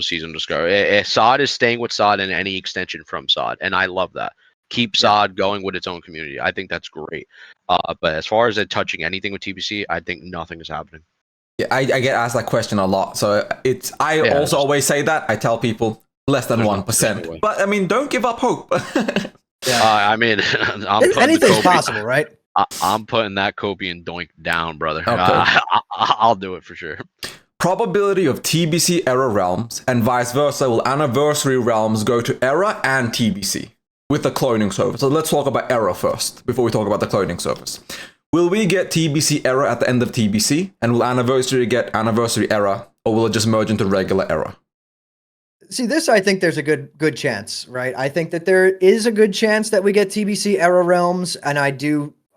Season Discovery. SOD is staying with SOD and any extension from SOD, and I love that. Keep SOD going with its own community. I think that's great. But as far as it touching anything with TBC, I think nothing is happening. Yeah, I get asked that question a lot. So I also always say that. I tell people less than 1%. But I mean, don't give up hope. I mean, anything's possible, right? I'm putting that Copian doink down, brother. Okay. I'll do it for sure. Probability of TBC era realms and vice versa. Will Anniversary realms go to era and TBC with the cloning server? So let's talk about era first before we talk about the cloning servers. Will we get TBC era at the end of TBC? And will Anniversary get Anniversary era? Or will it just merge into regular era? See, this, I think there's a good chance, right? I think that there is a good chance that we get TBC era realms. And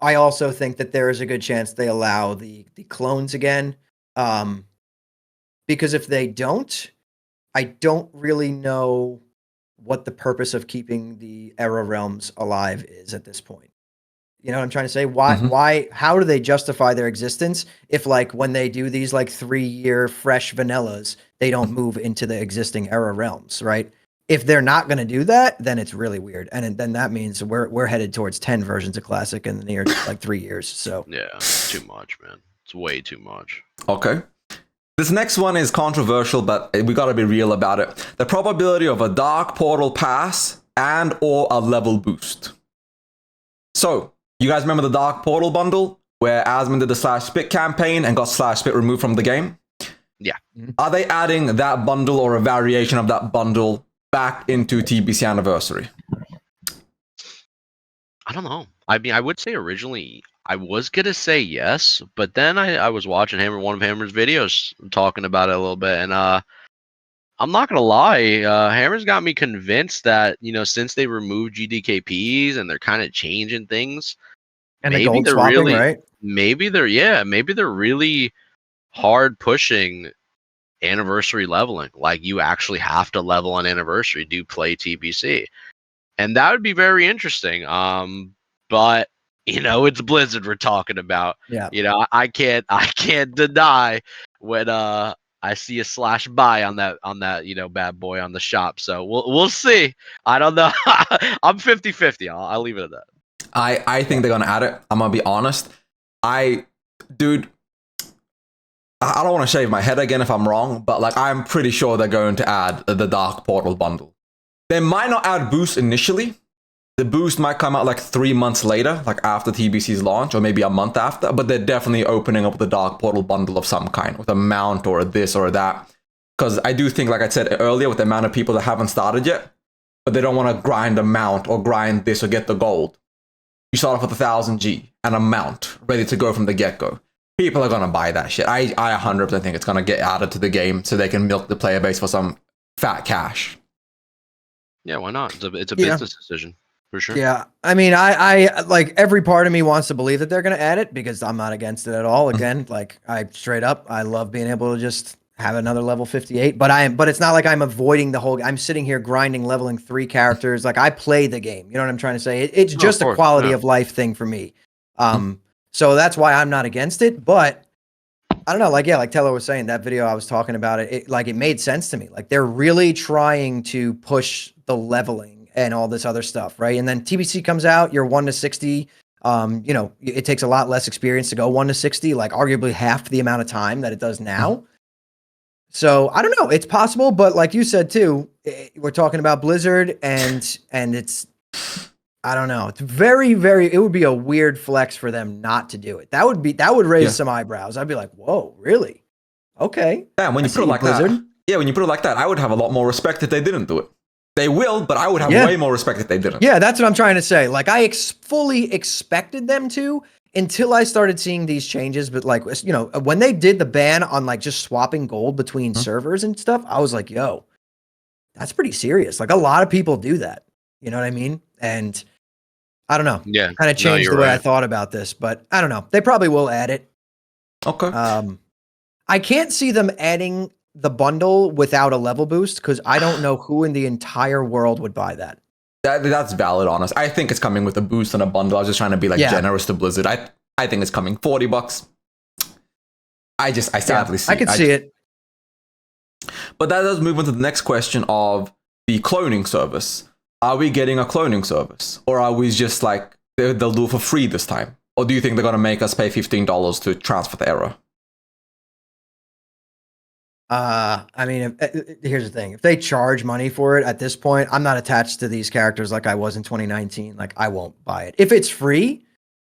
I also think that there is a good chance they allow the clones again. Because if they don't, I don't really know what the purpose of keeping the era realms alive is at this point. You know what I'm trying to say? Why, how do they justify their existence if, like, when they do these like 3-year fresh vanillas, they don't move into the existing era realms, right? If they're not going to do that, then it's really weird. And then that means we're headed towards 10 versions of Classic in the near like 3 years. So yeah, it's too much, man. It's way too much. Okay. This next one is controversial, but we gotta be real about it. The probability of a Dark Portal pass and or a level boost. So, you guys remember the Dark Portal bundle where Asmon did the /spit campaign and got /spit removed from the game? Yeah. Are they adding that bundle or a variation of that bundle back into TBC Anniversary? I don't know. I mean, I would say originally I was gonna say yes, but then I was watching one of Hammer's videos talking about it a little bit, and I'm not gonna lie, Hammer's got me convinced that since they removed GDKPs and they're kind of changing things, And the maybe gold they're swapping, really, right? maybe they're really hard pushing anniversary leveling. Like you actually have to level on anniversary to play TBC. And that would be very interesting. But it's Blizzard we're talking about. Yeah. I can't deny when I see a /buy on that bad boy on the shop. So we'll see. I don't know. I'm 50-50. I'll leave it at that. I think they're gonna add it. I'm gonna be honest. Dude, I don't want to shave my head again if I'm wrong, but like I'm pretty sure they're going to add the Dark Portal bundle. They might not add boost initially. The boost might come out like 3 months later, like after TBC's launch, or maybe a month after, but they're definitely opening up the Dark Portal bundle of some kind, with a mount or a this or that. Because I do think, like I said earlier, with the amount of people that haven't started yet, but they don't want to grind a mount or grind this or get the gold. You start off with 1000G and a mount ready to go from the get-go. People are going to buy that shit. I 100% think it's going to get added to the game so they can milk the player base for some fat cash. Yeah, why not? It's a business decision. For sure. Yeah, I mean, I like every part of me wants to believe that they're going to add it because I'm not against it at all. Again, like I straight up, I love being able to just have another level 58. But it's not like I'm avoiding the whole. I'm sitting here grinding, leveling 3 characters. Like I play the game. You know what I'm trying to say? It's just a quality of life thing for me. So that's why I'm not against it. But I don't know. Like Tello was saying, that video I was talking about it made sense to me. Like they're really trying to push the leveling and all this other stuff, right? And then TBC comes out, you're 1 to 60. It takes a lot less experience to go 1 to 60, like arguably half the amount of time that it does now. So I don't know, it's possible, but like you said too, we're talking about Blizzard, and it's, I don't know, it's very, very. It would be a weird flex for them not to do it. That would raise some eyebrows. I'd be like, whoa, really? Okay. Yeah, when you put it like Blizzard. That. Yeah, when you put it like that, I would have a lot more respect if they didn't do it. They will, but I would have way more respect if they didn't. Yeah, that's what I'm trying to say. Like, I fully expected them to until I started seeing these changes. But, like, when they did the ban on, like, just swapping gold between servers and stuff, I was like, yo, that's pretty serious. Like, a lot of people do that. You know what I mean? And I don't know. Yeah. Kind of changed the way I thought about this. But I don't know. They probably will add it. Okay. I can't see them adding the bundle without a level boost because I don't know who in the entire world would buy that. That's valid, honest. I think it's coming with a boost and a bundle. I was just trying to be generous to Blizzard. I think it's coming $40. I sadly see. I could see it. But that does move on to the next question of the cloning service. Are we getting a cloning service, or are we just like they'll do it for free this time, or do you think they're gonna make us pay $15 to transfer the error? I mean, here's the thing. If they charge money for it at this point, I'm not attached to these characters like I was in 2019. Like, I won't buy it. If it's free,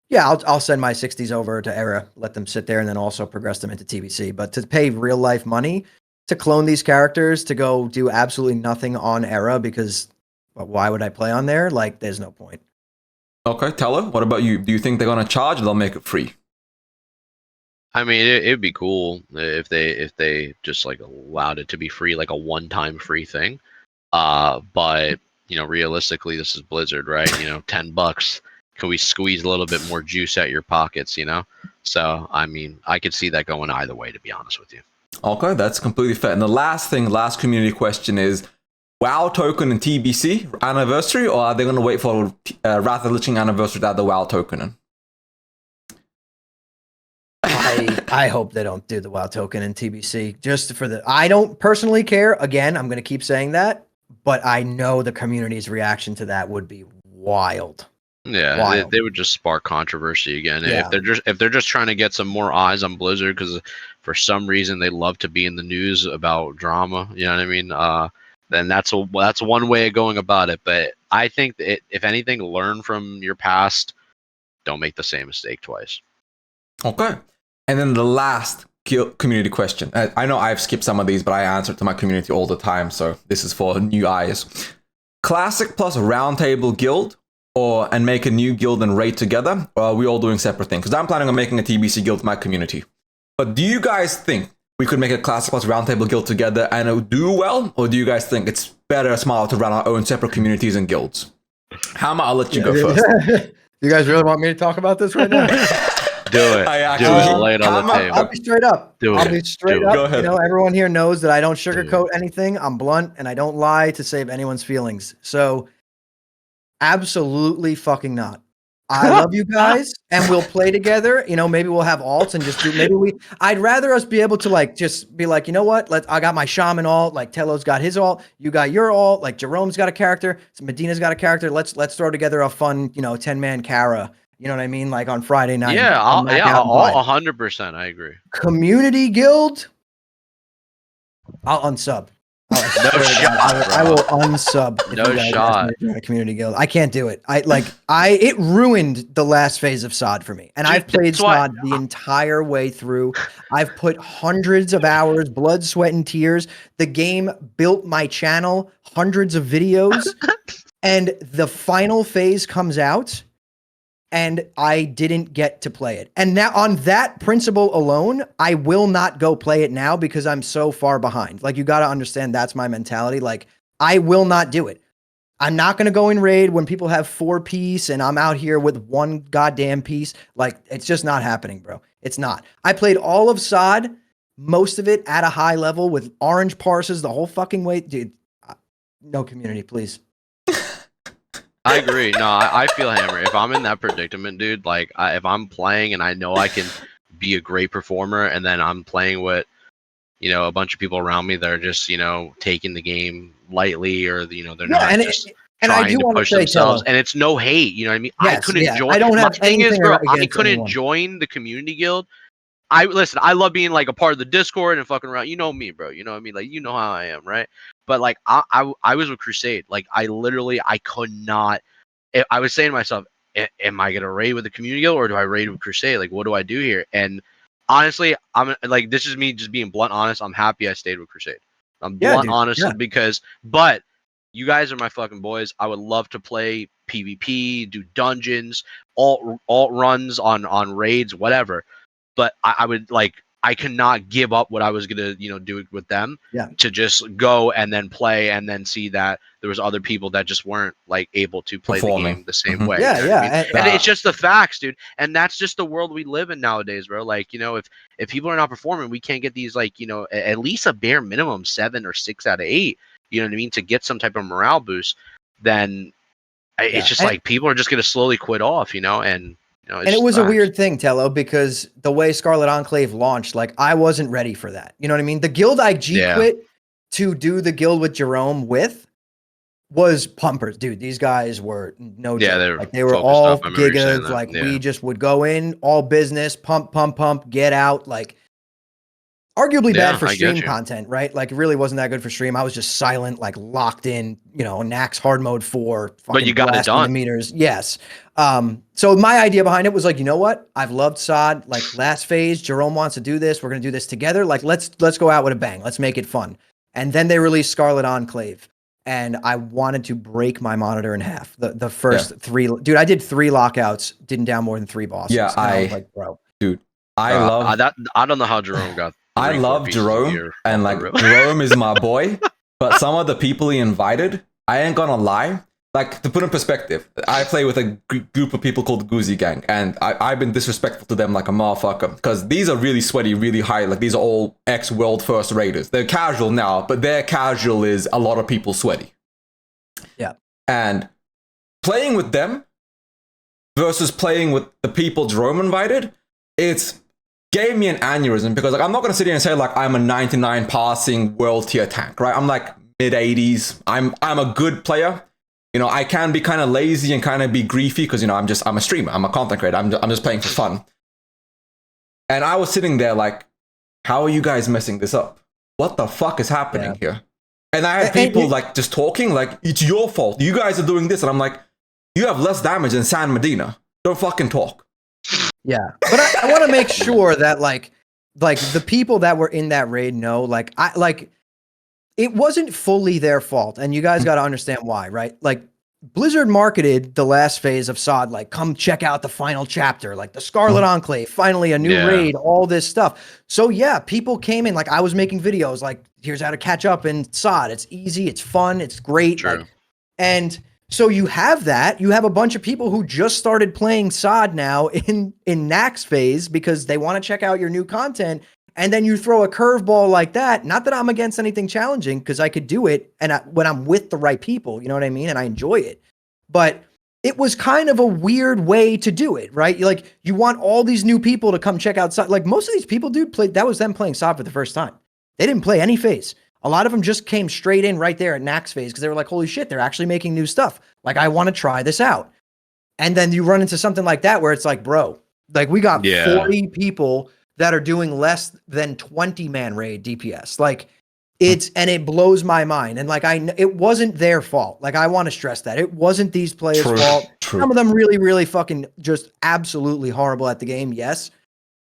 yeah, I'll send my 60s over to Era, let them sit there, and then also progress them into TBC. But to pay real life money to clone these characters to go do absolutely nothing on Era, because why would I play on there? Like, there's no point. Okay, Tello, what about you? Do you think they're going to charge or they'll make it free? I mean, it'd be cool if they just like allowed it to be free, like a one-time free thing. But realistically, this is Blizzard, right? $10. Can we squeeze a little bit more juice out your pockets? So I mean, I could see that going either way, to be honest with you. Okay, that's completely fair. And the last community question is: WoW token and TBC anniversary, or are they going to wait for Wrath of the Lich King anniversary to add the WoW token in? I hope they don't do the WoW token in TBC I don't personally care. Again, I'm going to keep saying that, but I know the community's reaction to that would be wild. Yeah, Wild. they would just spark controversy again Yeah. if they're just trying to get some more eyes on Blizzard because for some reason they love to be in the news about drama. You know what I mean? Then that's one way of going about it. But I think that if anything, learn from your past. Don't make the same mistake twice. Okay. And then the last community question. I know I've skipped some of these, but I answer to my community all the time, so this is for new eyes. Classic plus roundtable guild, and make a new guild and raid together, or are we all doing separate things? Because I'm planning on making a TBC guild for my community. But do you guys think we could make a classic plus roundtable guild together and it would do well, or do you guys think it's better, smarter to run our own separate communities and guilds? Hammer, I'll let you go first. You guys really want me to talk about this right now? Do it. Do it. Lay it on the table. I'll be straight up. I'll be straight up. Go ahead. You know, everyone here knows that I don't sugarcoat anything. I'm blunt and I don't lie to save anyone's feelings. So absolutely fucking not. I love you guys and we'll play together. You know, maybe we'll have alts and just I'd rather us be able to like just be like, you know what? I got my shaman alt, like Tello's got his alt, you got your alt, like Jerome's got a character, so Medina's got a character. Let's throw together a fun, 10-man Kara. You know what I mean? Like on Friday night. Yeah, all 100%. I agree. Community guild. I'll unsub. No shot. I will unsub. No shot. A community guild. I can't do it. It ruined the last phase of SOD for me. And I've played SOD the entire way through. I've put hundreds of hours, blood, sweat, and tears. The game built my channel, hundreds of videos, and the final phase comes out. And I didn't get to play it. And now on that principle alone, I will not go play it now because I'm so far behind. Like, you got to understand that's my mentality. Like, I will not do it. I'm not going to go in raid when people have 4 piece and I'm out here with 1 goddamn piece. Like, it's just not happening, bro. It's not. I played all of SOD, most of it at a high level with orange parses the whole fucking way. Dude, no community, please. I agree. No, I feel Hammer. If I'm in that predicament, dude, like if I'm playing and I know I can be a great performer, and then I'm playing with, a bunch of people around me that are just, taking the game lightly, or they're not just trying to push themselves. And it's no hate. You know what I mean? Yes, I couldn't join. I don't have anything bro, I against couldn't anyone. join the community guild. I love being like a part of the Discord and fucking around. You know me, bro. You know what I mean? Like, you know how I am, right? But like I was with Crusade. Like I could not. I was saying to myself, am I gonna raid with the community guild or do I raid with Crusade? Like, what do I do here? And honestly, I'm like, this is me just being blunt honest. I'm happy I stayed with Crusade. I'm blunt honest because, but you guys are my fucking boys. I would love to play PvP, do dungeons, alt runs on raids, whatever. But I would like, I cannot give up what I was gonna, do with them to just go and then play and then see that there was other people that just weren't like able to play the game the same way. Yeah. And it's just the facts, dude. And that's just the world we live in nowadays, bro. Like, if people are not performing, we can't get these like, at least a bare minimum 7 or 6 out of 8. You know what I mean? To get some type of morale boost, then it's just like people are just gonna slowly quit off, and. And it was a weird thing, Tello, because the way Scarlet Enclave launched, like, I wasn't ready for that. You know what I mean? The guild I quit to do the guild with Jerome was pumpers. Dude, these guys were no joke. They were all gigas. Like, we just would go in, all business, pump, get out. Like, arguably bad for stream content, right? Like, it really wasn't that good for stream. I was just silent, like locked in, Nax hard mode 4. But you got it done. The meters. Yes. So my idea behind it was like, you know what? I've loved SOD. Like, last phase, Jerome wants to do this. We're going to do this together. Like, let's go out with a bang. Let's make it fun. And then they released Scarlet Enclave. And I wanted to break my monitor in half. The first 3, dude, I did 3 lockouts, didn't down more than 3 bosses. Yeah, I was like, bro. Dude, I love that. I don't know how Jerome got. I love Jerome, and like Jerome is my boy, but some of the people he invited, I ain't gonna lie. Like, to put in perspective, I play with a group of people called the Goozy Gang, and I've been disrespectful to them like a motherfucker, because these are really sweaty, really high, like these are all ex-world first raiders. They're casual now, but their casual is a lot of people sweaty. Yeah. And playing with them versus playing with the people Jerome invited, it's gave me an aneurysm, because like I'm not gonna sit here and say like I'm a 99 passing world tier tank, right? I'm like mid 80s. I'm a good player, you know, I can be kind of lazy and kind of be griefy because, you know, I'm a streamer, I'm a content creator, I'm just playing for fun. And I was sitting there like, how are you guys messing this up? What the fuck is happening here? And I had people like just talking like, it's your fault. You guys are doing this. And I'm like, you have less damage than San Medina. Don't fucking talk. Yeah. But I want to make sure that like the people that were in that raid know, it wasn't fully their fault. And you guys got to understand why, right? Like Blizzard marketed the last phase of SOD, like, come check out the final chapter, like the Scarlet Enclave, finally a new raid, all this stuff. So yeah, people came in, like I was making videos, like here's how to catch up in SOD. It's easy, it's fun, it's great. Like, and so you have that. You have a bunch of people who just started playing SOD now in Nax phase because they want to check out your new content. And then you throw a curveball like that. Not that I'm against anything challenging, because I could do it, and when I'm with the right people, you know what I mean, and I enjoy it. But it was kind of a weird way to do it, right? Like you want all these new people to come check out SOD. Like most of these people, dude, that was them playing SOD for the first time. They didn't play any phase. A lot of them just came straight in right there at Nax phase because they were like, holy shit, they're actually making new stuff. Like I want to try this out. And then you run into something like that where it's like, bro, like we got 40 people that are doing less than 20-man raid DPS. Like and it blows my mind. And like, it wasn't their fault. Like I want to stress that it wasn't these players' fault. Some of them really, really fucking just absolutely horrible at the game. Yes.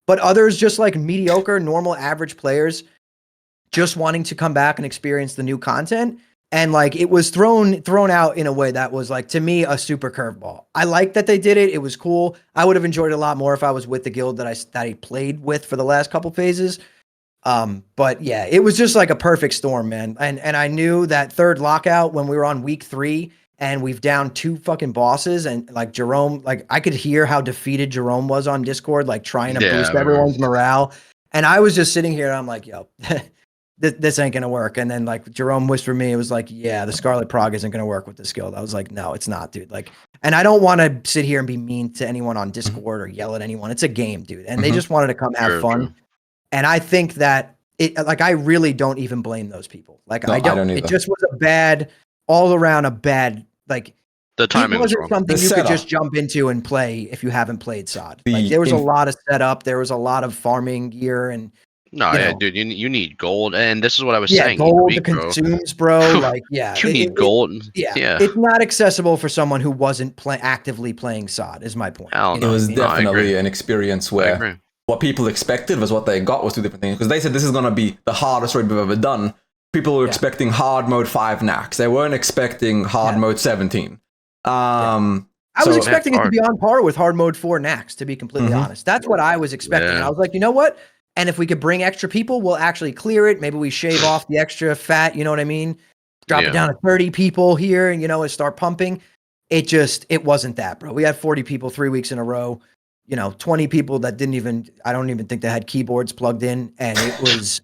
But others just like mediocre, normal, average players just wanting to come back and experience the new content. And like, it was thrown out in a way that was like, to me, a super curveball. I like that they did it. It was cool. I would have enjoyed it a lot more if I was with the guild that I played with for the last couple phases. But yeah, it was just like a perfect storm, man. And I knew that third lockout when we were on week 3 and we've down 2 fucking bosses, and like Jerome, like I could hear how defeated Jerome was on Discord, like trying to boost everyone's morale. And I was just sitting here and I'm like, yo, this ain't gonna work. And then like Jerome whispered me, it was like, yeah, the Scarlet Prog isn't gonna work with this guild. I was like, no, it's not, dude. Like, and I don't want to sit here and be mean to anyone on Discord or yell at anyone. It's a game, dude. And they just wanted to come have fun. And I think that I really don't even blame those people. Like, no, I don't it just was all around a bad, like, the timing wasn't something you could just jump into and play if you haven't played SOD. Like, there was a lot of setup, there was a lot of farming gear, and dude, you need gold, and this is what I was saying. Gold, the consumes, bro. Like, you need gold. It's not accessible for someone who wasn't actively playing SOD. Is my point. It was definitely an experience where what people expected was what they got was 2 different things. Because they said this is going to be the hardest raid we've ever done. People were expecting hard mode 5 Nax. They weren't expecting hard mode 17. I was expecting it to be on par with hard mode 4 Nax, to be completely honest. That's what I was expecting. And I was like, you know what? And if we could bring extra people, we'll actually clear it. Maybe we shave off the extra fat, you know what I mean? Drop it down to 30 people here, and, and start pumping. It wasn't that, bro. We had 40 people 3 weeks in a row. 20 people that I don't even think they had keyboards plugged in. And it was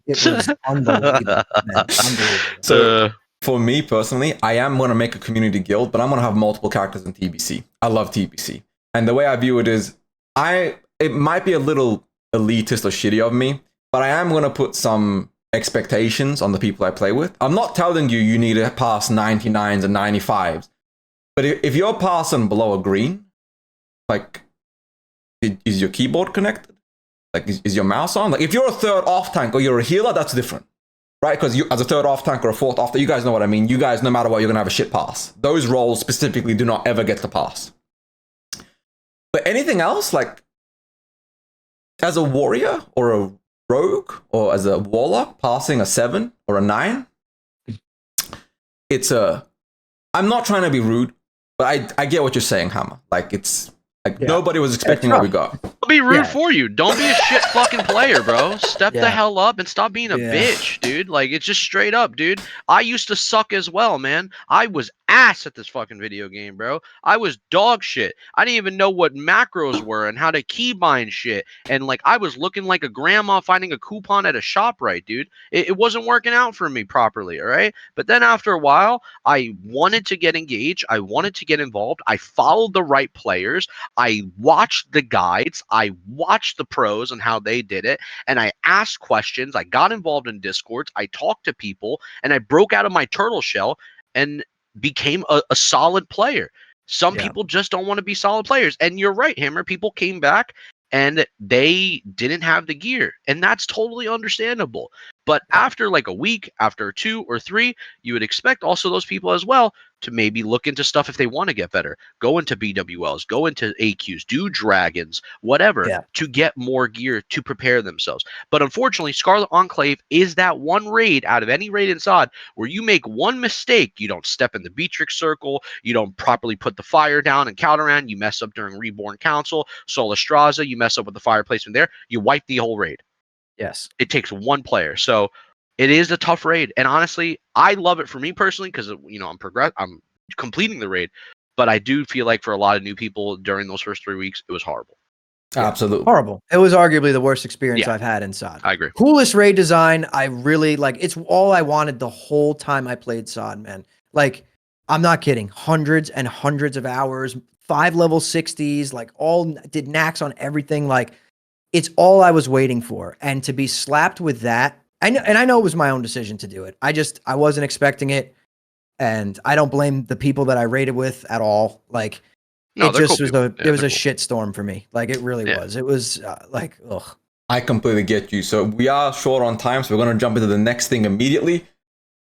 unbelievable. Unbelievable. So for me personally, I am going to make a community guild, but I'm going to have multiple characters in TBC. I love TBC. And the way I view it is, it might be a little elitist or shitty of me, but I am going to put some expectations on the people I play with. I'm not telling you need to pass 99s and 95s, but if you're passing below a green, like, is your keyboard connected? Like, is your mouse on? Like, if you're a third off tank or you're a healer, that's different, right? Because you, as a third off tank or a fourth off tank, you guys know what I mean. You guys, no matter what, you're gonna have a shit pass. Those roles specifically do not ever get to pass. But anything else, like, as a warrior or a rogue or as a warlock, passing a 7 or a 9, I'm not trying to be rude, but I get what you're saying, Hammer. Like, nobody was expecting what we got. I'll be rude for you. Don't be a shit fucking player, bro. Step the hell up and stop being a bitch, dude. Like, it's just straight up, dude. I used to suck as well, man. I was ass at this fucking video game, bro. I was dog shit. I didn't even know what macros were and how to keybind shit. And like, I was looking like a grandma finding a coupon at a ShopRite, dude. It wasn't working out for me properly, all right? But then after a while, I wanted to get engaged. I wanted to get involved. I followed the right players. I watched the guides. I watched the pros and how they did it. And I asked questions. I got involved in Discords. I talked to people. And I broke out of my turtle shell. And became a solid player. Some Yeah. people just don't want to be solid players. And you're right, Hammer. People came back and they didn't have the gear. And that's totally understandable. But after like a week, after 2 or 3, you would expect also those people as well to maybe look into stuff if they want to get better. Go into BWLs, go into AQs, do dragons, whatever, Yeah. to get more gear to prepare themselves. But unfortunately, Scarlet Enclave is that one raid out of any raid in SOD where you make one mistake, you don't step in the Beatrix circle, you don't properly put the fire down and Calderon, you mess up during Reborn Council, Solastraza, you mess up with the fire placement there, you wipe the whole raid. Yes. It takes one player. So it is a tough raid. And honestly, I love it for me personally because I'm completing the raid. But I do feel like for a lot of new people during those first 3 weeks, it was horrible. Yeah. Absolutely. Horrible. It was arguably the worst experience Yeah. I've had in SOD. I agree. Coolest raid design. I really like. It's all I wanted the whole time I played SOD, man. Like, I'm not kidding. Hundreds and hundreds of hours, 5 level 60s, like all did knacks on everything. Like, it's all I was waiting for. And to be slapped with that, I know it was my own decision to do it. I wasn't expecting it. And I don't blame the people that I raided with at all. Like, No, it they're just cool was people. a Yeah, it was they're a cool. shit storm for me. Like, it really Yeah. was. It was like, ugh. I completely get you. So we are short on time, so we're going to jump into the next thing immediately.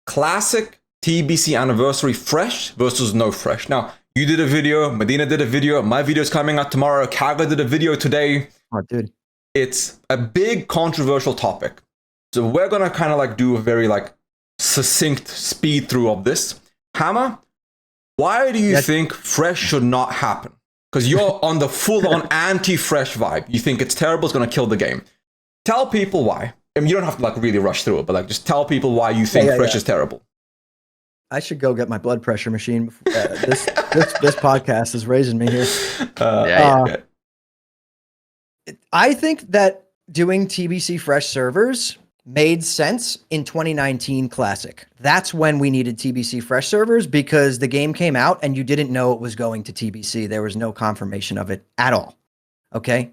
Classic TBC anniversary fresh versus no fresh. Now, you did a video, Medina did a video, my video's coming out tomorrow, Kaga did a video today. Oh, dude. It's a big controversial topic. So we're going to kind of like do a very like succinct speed through of this. Hammer, why do you think fresh should not happen? Because you're on the full-on anti-fresh vibe. You think it's terrible, it's going to kill the game. Tell people why. I mean, you don't have to like really rush through it, but like just tell people why you think fresh is terrible. I should go get my blood pressure machine. This podcast is raising me here. Okay. I think that doing TBC Fresh servers made sense in 2019 Classic. That's when we needed TBC Fresh servers because the game came out and you didn't know it was going to TBC. There was no confirmation of it at all. Okay.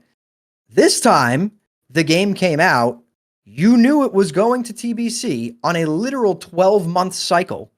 This time, the game came out. You knew it was going to TBC on a literal 12-month cycle.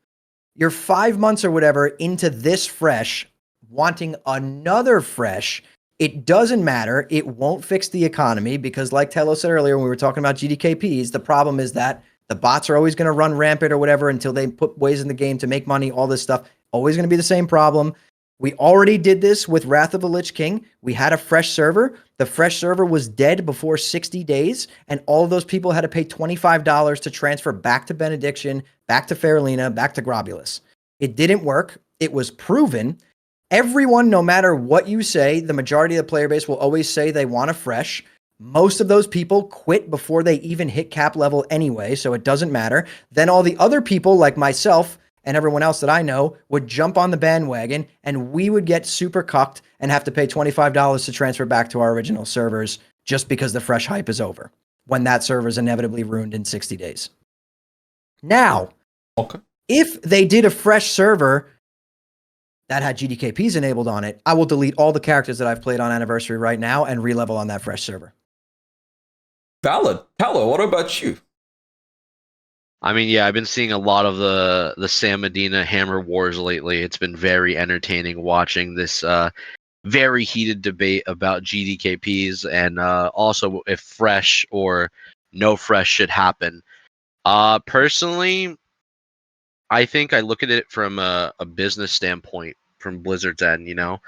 You're 5 months or whatever into this fresh, wanting another fresh. It doesn't matter. It won't fix the economy because, like Tello said earlier when we were talking about GDKPs, the problem is that the bots are always going to run rampant or whatever until they put ways in the game to make money, all this stuff. Always going to be the same problem. We already did this with Wrath of the Lich King. We had a fresh server. The fresh server was dead before 60 days, and all of those people had to pay $25 to transfer back to Benediction, back to Faralina, back to Grobulus. It didn't work. It was proven. Everyone, no matter what you say, the majority of the player base will always say they want a fresh. Most of those people quit before they even hit cap level anyway, so it doesn't matter. Then all the other people like myself and everyone else that I know would jump on the bandwagon and we would get super cucked and have to pay $25 to transfer back to our original servers just because the fresh hype is over when that server is inevitably ruined in 60 days. Now, if they did a fresh server that had GDKPs enabled on it, I will delete all the characters that I've played on Anniversary right now and re-level on that fresh server. Valid. Tello, what about you? I mean, yeah, I've been seeing a lot of the Sam Medina Hammer Wars lately. It's been very entertaining watching this very heated debate about GDKPs and also if fresh or no fresh should happen. Personally, I think I look at it from a business standpoint from Blizzard's end. You know,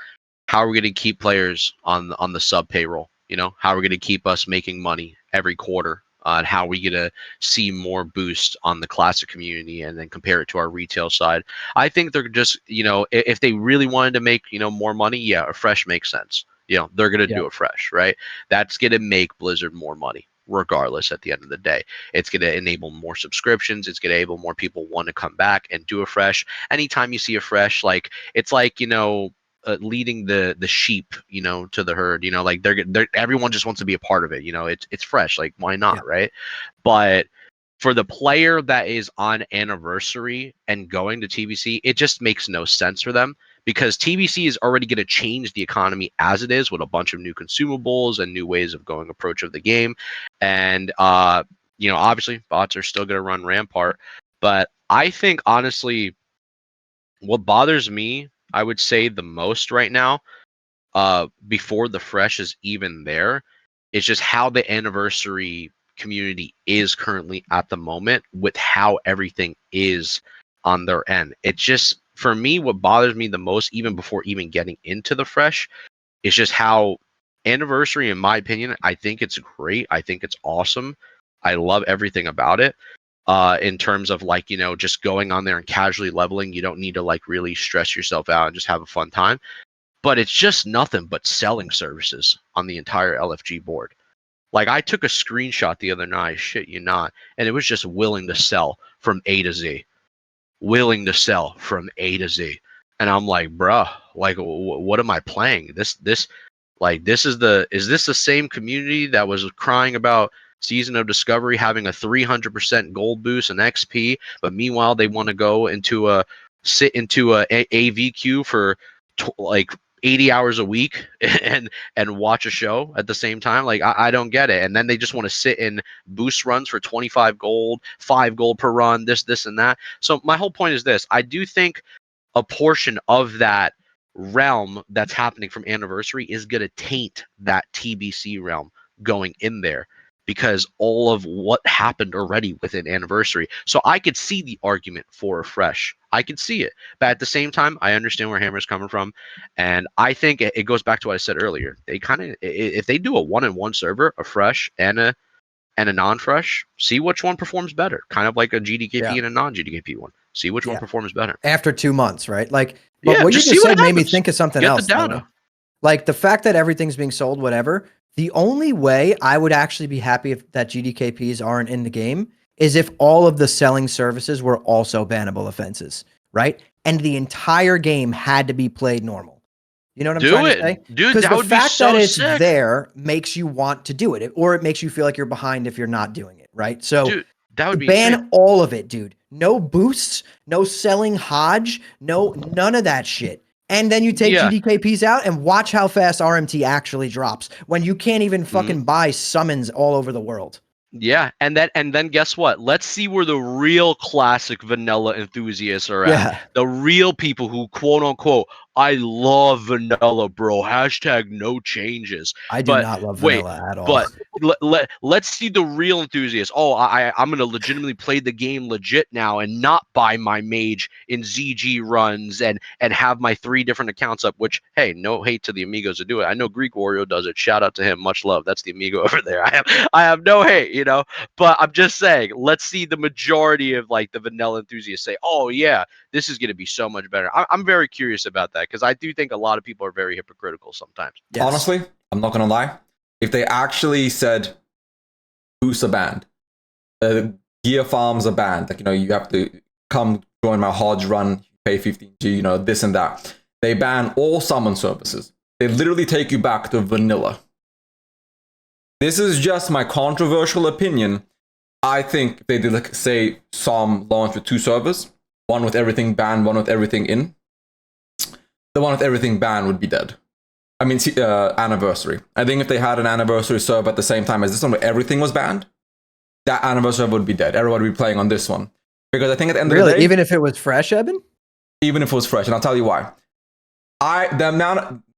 how are we going to keep players on the sub payroll? You know, how are we going to keep us making money every quarter? And how are we going to see more boost on the classic community and then compare it to our retail side? I think they're just, you know, if they really wanted to make, you know, more money, yeah, a fresh makes sense. You know, they're going to do a fresh, right? That's going to make Blizzard more money regardless at the end of the day. It's going to enable more subscriptions. It's going to enable more people want to come back and do a fresh. Anytime you see a fresh, like, it's like, you know, leading the sheep, you know, to the herd, you know, like they're everyone just wants to be a part of it, you know. It's fresh, like why not, right? But for the player that is on anniversary and going to TBC, it just makes no sense for them because TBC is already going to change the economy as it is with a bunch of new consumables and new ways of going approach of the game. And you know, obviously bots are still going to run rampart, but I think honestly what bothers me, I would say the most right now, before the fresh is even there, is just how the anniversary community is currently at the moment with how everything is on their end. It just, for me, what bothers me the most, even before even getting into the fresh, is just how anniversary, in my opinion, I think it's great. I think it's awesome. I love everything about it. In terms of like, just going on there and casually leveling, you don't need to like really stress yourself out and just have a fun time. But it's just nothing but selling services on the entire LFG board. Like I took a screenshot the other night, shit you not, and it was just willing to sell from A to Z. Willing to sell from A to Z. And I'm like, bruh, like what am I playing? Is this the same community that was crying about Season of Discovery having a 300% gold boost and XP, but meanwhile they want to go into a AV queue for like 80 hours a week and watch a show at the same time? Like I don't get it. And then they just want to sit in boost runs for 25 gold, 5 gold per run, this and that. So my whole point is this: I do think a portion of that realm that's happening from anniversary is going to taint that TBC realm going in there, because all of what happened already within anniversary. So I could see the argument for a fresh. I could see it. But at the same time, I understand where Hammer's coming from. And I think it goes back to what I said earlier. They kind of, if they do a 1-in-1 server, a fresh and a non-fresh, see which one performs better. Kind of like a GDKP and a non-GDKP one. See which one performs better. After 2 months, right? Like, but what you just said made me think of something else. Get the data. Like the fact that everything's being sold, whatever. The only way I would actually be happy if that GDKPs aren't in the game is if all of the selling services were also bannable offenses, right? And the entire game had to be played normal. You know what I'm trying to say? Dude, because the fact that it's sick. there makes you want to do it, or it makes you feel like you're behind if you're not doing it, right? So dude, that would be ban insane. all of it, dude. No boosts, no selling Hodge, none of that shit. And then you take GDKPs out and watch how fast RMT actually drops when you can't even fucking buy summons all over the world. Yeah, and then guess what? Let's see where the real classic vanilla enthusiasts are at. The real people who quote unquote, I love vanilla, bro. # no changes. I do not love vanilla at all. But let's see the real enthusiasts. Oh, I'm gonna legitimately play the game legit now and not buy my mage in ZG runs and have my 3 different accounts up. Which, hey, no hate to the amigos that do it. I know Greek Wario does it. Shout out to him. Much love. That's the amigo over there. I have no hate, but I'm just saying, let's see the majority of like the vanilla enthusiasts say, oh yeah, this is going to be so much better. I'm very curious about that, because I do think a lot of people are very hypocritical sometimes. Yes. Honestly, I'm not going to lie. If they actually said boosts are banned, gear farms are banned, like, you have to come join my Hodge run, pay 15G, this and that. They ban all summon services. They literally take you back to vanilla. This is just my controversial opinion. I think they did, like, say, some launch with 2 servers, one with everything banned, one with everything in. The one with everything banned would be dead. I mean, anniversary. I think if they had an anniversary server at the same time as this one where everything was banned, that anniversary server would be dead. Everybody would be playing on this one. Because I think at the end of the day... Even if it was fresh, Eben? Even if it was fresh, and I'll tell you why.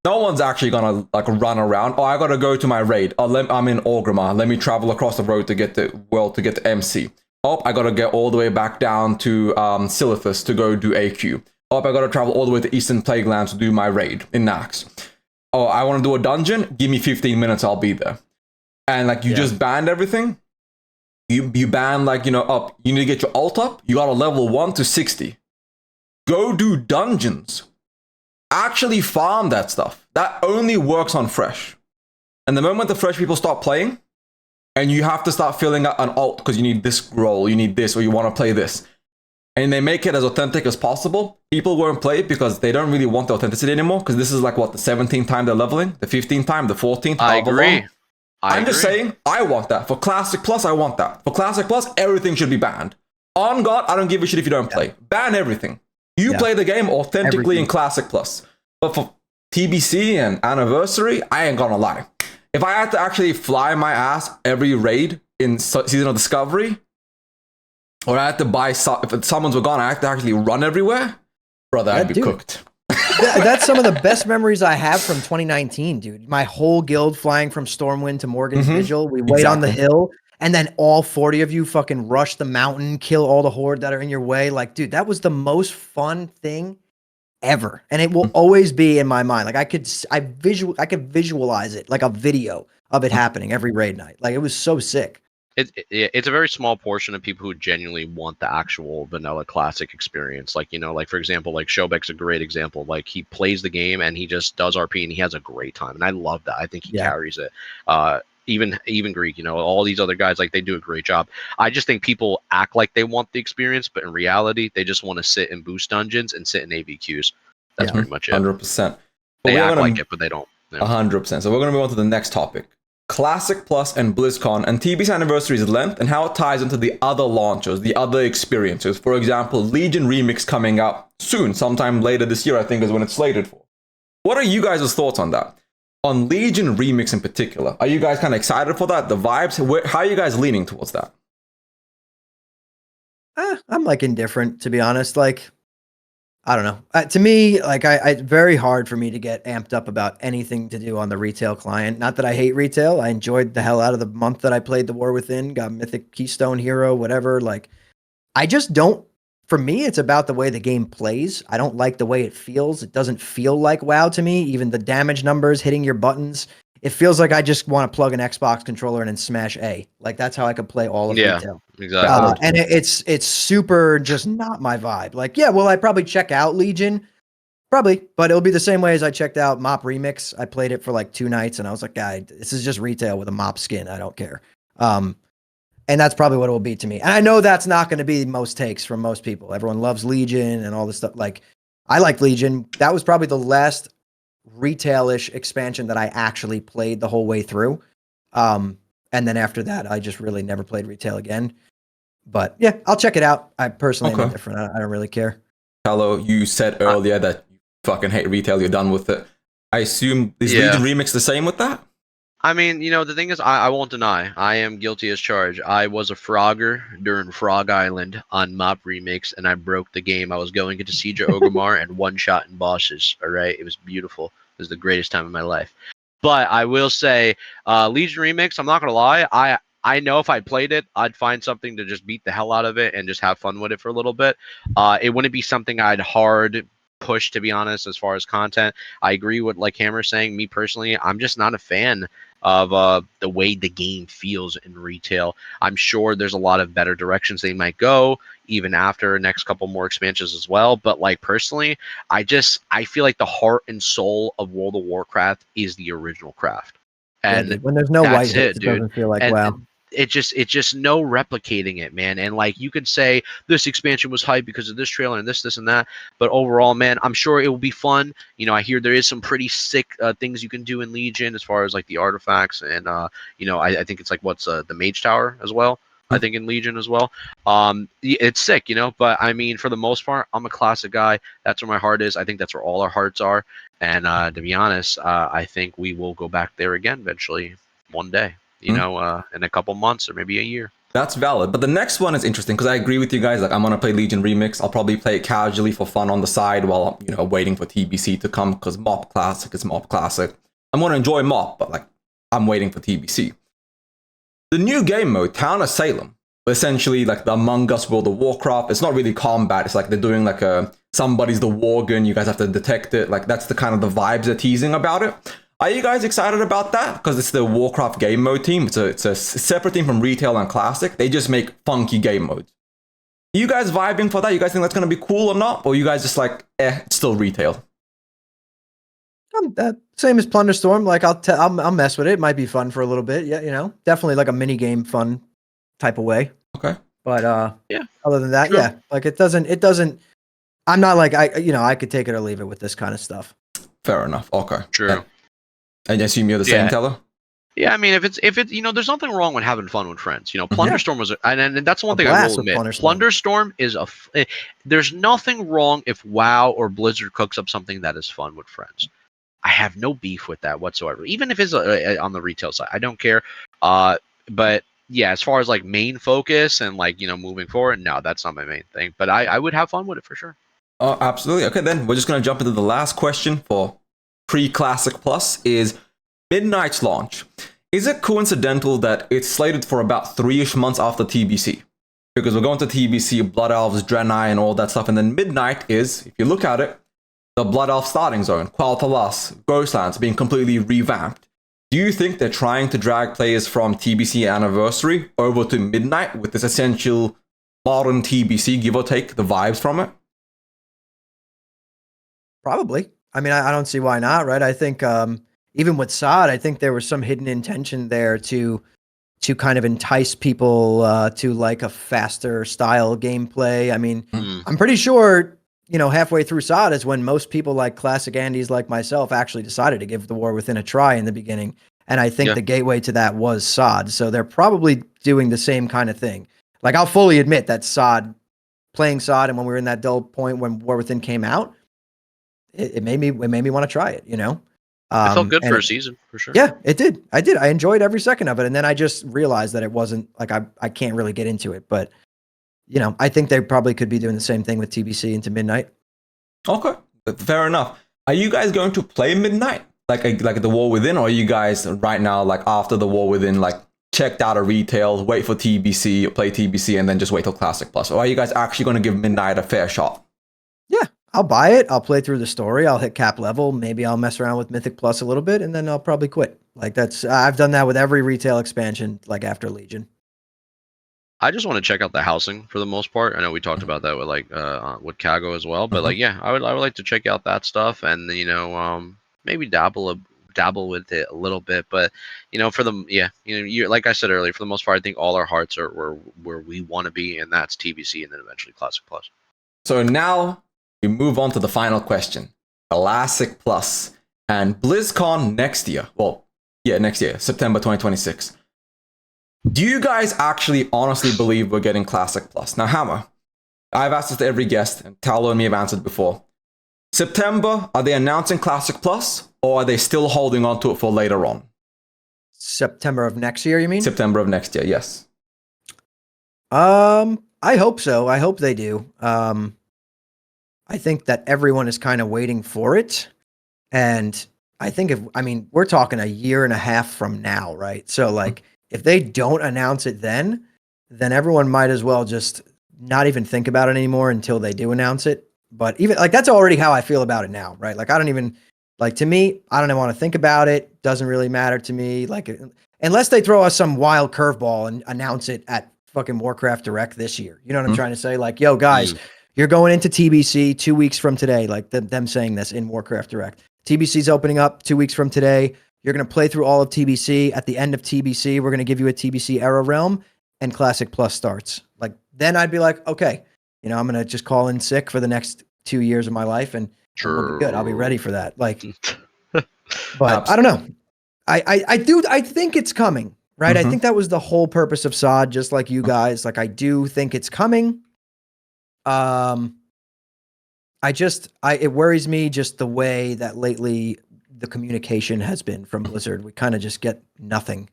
No one's actually gonna like run around. Oh, I gotta go to my raid. Oh, I'm in Orgrimmar. Let me travel across the road to get to MC. Oh, I gotta get all the way back down to Silithus to go do AQ. Oh, I gotta travel all the way to Eastern Plaguelands to do my raid in Nax. Oh, I want to do a dungeon. Give me 15 minutes. I'll be there. And like you just banned everything. You ban like up. You need to get your ult up. You got to level 1 to 60. Go do dungeons. Actually farm that stuff. That only works on fresh. And the moment the fresh people start playing, and you have to start filling out an alt because you need this role, you need this, or you want to play this, and they make it as authentic as possible, people won't play it because they don't really want the authenticity anymore, because this is like, what, the 17th time they're leveling? The 15th time? The 14th? I agree. I'm just saying, I want that. For Classic Plus, I want that. For Classic Plus, everything should be banned. On God, I don't give a shit if you don't play. Ban everything. You play the game authentically in Classic Plus. But for TBC and Anniversary, I ain't gonna lie. If I had to actually fly my ass every raid in Season of Discovery, or I had to buy, if summons were gone, I had to actually run everywhere, Brother, Yeah, I'd be dude. cooked. That's some of the best memories I have from 2019, dude. My whole guild flying from Stormwind to Morgan's Vigil. We wait on the hill, and then all 40 of you fucking rush the mountain, kill all the horde that are in your way. Like, dude, that was the most fun thing ever, and it will always be in my mind. Like, I could visualize it like a video of it happening every raid night. Like, it was so sick. It's a very small portion of people who genuinely want the actual vanilla classic experience. Like, like for example, like Shobek's a great example. Like he plays the game and he just does RP and he has a great time. And I love that. I think he carries it. Even Greek, all these other guys, like they do a great job. I just think people act like they want the experience, but in reality, they just want to sit in boost dungeons and sit in AVQs. That's pretty much it. 100%. They act like it, but they don't. 100%. So we're going to move on to the next topic. Classic Plus and BlizzCon and TBC Anniversary's length and how it ties into the other launches, the other experiences. For example, Legion Remix coming out soon, sometime later this year, I think is when it's slated for. What are you guys' thoughts on that? On Legion Remix in particular, are you guys kind of excited for that? The vibes? How are you guys leaning towards that? I'm like indifferent, to be honest. Like, I don't know. To me, like, it's very hard for me to get amped up about anything to do on the retail client. Not that I hate retail. I enjoyed the hell out of the month that I played the War Within, got Mythic Keystone Hero, whatever. Like, I just don't. For me, it's about the way the game plays. I don't like the way it feels. It doesn't feel like WoW to me. Even the damage numbers hitting your buttons. It feels like I just want to plug an Xbox controller in and smash A. Like, that's how I could play all of retail. Exactly. And it's super just not my vibe. Like, yeah, well, I'd probably check out Legion. Probably, but it'll be the same way as I checked out Mop Remix. I played it for like 2 nights and I was like, guy, this is just retail with a Mop skin. I don't care. And that's probably what it will be to me. And I know that's not going to be most takes from most people. Everyone loves Legion and all this stuff. Like, I like Legion. That was probably the last retail-ish expansion that I actually played the whole way through. And then after that, I just really never played retail again. But yeah, I'll check it out. I personally am indifferent. I don't really care. Hello, you said earlier that you fucking hate retail. You're done with it. I assume is Legion Remix the same with that? I mean, the thing is, I won't deny, I am guilty as charged. I was a frogger during Frog Island on Mop Remix, and I broke the game. I was going into Siege of Orgrimmar and one-shotting bosses, all right? It was beautiful. It was the greatest time of my life. But I will say, Legion Remix, I'm not going to lie, I know if I played it, I'd find something to just beat the hell out of it and just have fun with it for a little bit. It wouldn't be something I'd hard push, to be honest, as far as content. I agree with like Hammer's saying. Me personally, I'm just not a fan of the way the game feels in retail. I'm sure there's a lot of better directions they might go even after next couple more expansions as well. But like personally, I feel like the heart and soul of World of Warcraft is the original craft. And dude, when there's no white hits, it doesn't feel like WoW. It's just no replicating it, man. And like you could say this expansion was hyped because of this trailer and this and that, but overall, man, I'm sure it will be fun. I hear there is some pretty sick things you can do in Legion as far as like the artifacts and I think it's like what's the Mage Tower as well. I think in Legion as well. It's sick, but I mean, for the most part, I'm a classic guy. That's where my heart is. I think that's where all our hearts are. And to be honest, I think we will go back there again eventually one day. In a couple months or maybe a year. That's valid. But the next one is interesting because I agree with you guys. Like, I'm going to play Legion Remix. I'll probably play it casually for fun on the side while I'm, waiting for TBC to come because Mop Classic is Mop Classic. I'm going to enjoy Mop, but like, I'm waiting for TBC. The new game mode, Town of Salem, essentially like the Among Us World of Warcraft. It's not really combat. It's like they're doing like somebody's the Worgen. You guys have to detect it. Like, that's the kind of the vibes they're teasing about it. Are you guys excited about that? Because it's the Warcraft game mode team. It's a separate team from retail and classic. They just make funky game modes. Are you guys vibing for that? You guys think that's going to be cool or not? Or you guys just like, it's still retail? Same as Plunderstorm. Like I'll mess with it. It might be fun for a little bit. Yeah, definitely like a mini game fun type of way. Okay. But yeah. Other than that, yeah, like it doesn't. I'm not like I could take it or leave it with this kind of stuff. Fair enough. Okay. True. And I assume you're the same, Tello? Yeah, I mean, if it's there's nothing wrong with having fun with friends. Plunderstorm was, and that's one thing I will admit. Plunderstorm is there's nothing wrong if WoW or Blizzard cooks up something that is fun with friends. I have no beef with that whatsoever. Even if it's on the retail side, I don't care. But yeah, as far as like main focus and like moving forward, no, that's not my main thing. But I would have fun with it for sure. Oh, absolutely. Okay, then we're just going to jump into the last question for pre-Classic Plus is Midnight's launch. Is it coincidental that it's slated for about 3-ish months after TBC? Because we're going to TBC, Blood Elves, Draenei, and all that stuff, and then Midnight is, if you look at it, the Blood Elf starting zone, Quel'Thalas, Ghostlands being completely revamped. Do you think they're trying to drag players from TBC Anniversary over to Midnight with this essential modern TBC, give or take the vibes from it? Probably. I mean, I don't see why not, right? I think even with SOD, I think there was some hidden intention there to kind of entice people to like a faster style gameplay. I mean, I'm pretty sure, halfway through SOD is when most people like classic Andes like myself actually decided to give the War Within a try in the beginning. And I think the gateway to that was SOD. So they're probably doing the same kind of thing. Like, I'll fully admit that playing SOD, and when we were in that dull point when War Within came out, it made me want to try it, It felt good for a season, for sure. Yeah, it did. I enjoyed every second of it. And then I just realized that it wasn't like I can't really get into it. But, I think they probably could be doing the same thing with TBC into Midnight. Okay, fair enough. Are you guys going to play Midnight? Like the War Within, or are you guys right now, like after the War Within, like checked out of retail, wait for TBC, play TBC, and then just wait till Classic Plus? Or are you guys actually going to give Midnight a fair shot? Yeah, I'll buy it. I'll play through the story. I'll hit cap level. Maybe I'll mess around with Mythic Plus a little bit, and then I'll probably quit. Like, I've done that with every retail expansion, like after Legion. I just want to check out the housing for the most part. I know we talked about that with with Kago as well, but I would like to check out that stuff, and maybe dabble with it a little bit. But you like I said earlier, for the most part, I think all our hearts are where we want to be, and that's TBC, and then eventually Classic Plus. So now we move on to the final question. Classic Plus and BlizzCon next year. Well, yeah, next year, September 2026. Do you guys actually honestly believe we're getting Classic Plus? Now, Hammer, I've asked this to every guest, and Tello and me have answered before. September, are they announcing Classic Plus, or are they still holding on to it for later on? September of next year, you mean? September of next year, yes. I hope so. I hope they do. I think that everyone is kind of waiting for it. And I think we're talking a year and a half from now, right? So like, if they don't announce it then everyone might as well just not even think about it anymore until they do announce it. But even like, that's already how I feel about it now, right? Like, I don't even, like, to me, I don't even want to think about it. Doesn't really matter to me. Like, unless they throw us some wild curveball and announce it at fucking Warcraft Direct this year. You know what I'm trying to say? Like, yo, guys, you're going into TBC 2 weeks from today. Like them saying this in Warcraft Direct. TBC's opening up 2 weeks from today. You're going to play through all of TBC. At the end of TBC, we're going to give you a TBC Era Realm, and Classic Plus starts. Like, then I'd be like, okay, I'm going to just call in sick for the next 2 years of my life, and we'll be good. I'll be ready for that. Like, but I don't know. I think it's coming, right? I think that was the whole purpose of SOD, just like you guys. Like, I do think it's coming. It worries me just the way that lately the communication has been from Blizzard. We kind of just get nothing,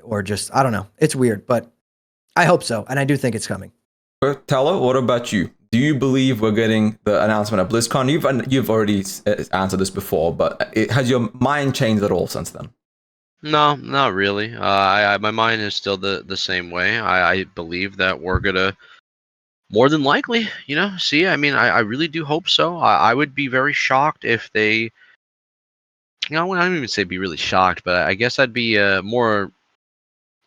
or just, I don't know. It's weird, but I hope so. And I do think it's coming. Tello, what about you? Do you believe we're getting the announcement at BlizzCon? You've already answered this before, but has your mind changed at all since then? No, not really. My mind is still the same way. I believe that we're gonna more than likely, see. I mean, I really do hope so. I would be very shocked if they. I don't even say be really shocked, but I guess I'd be more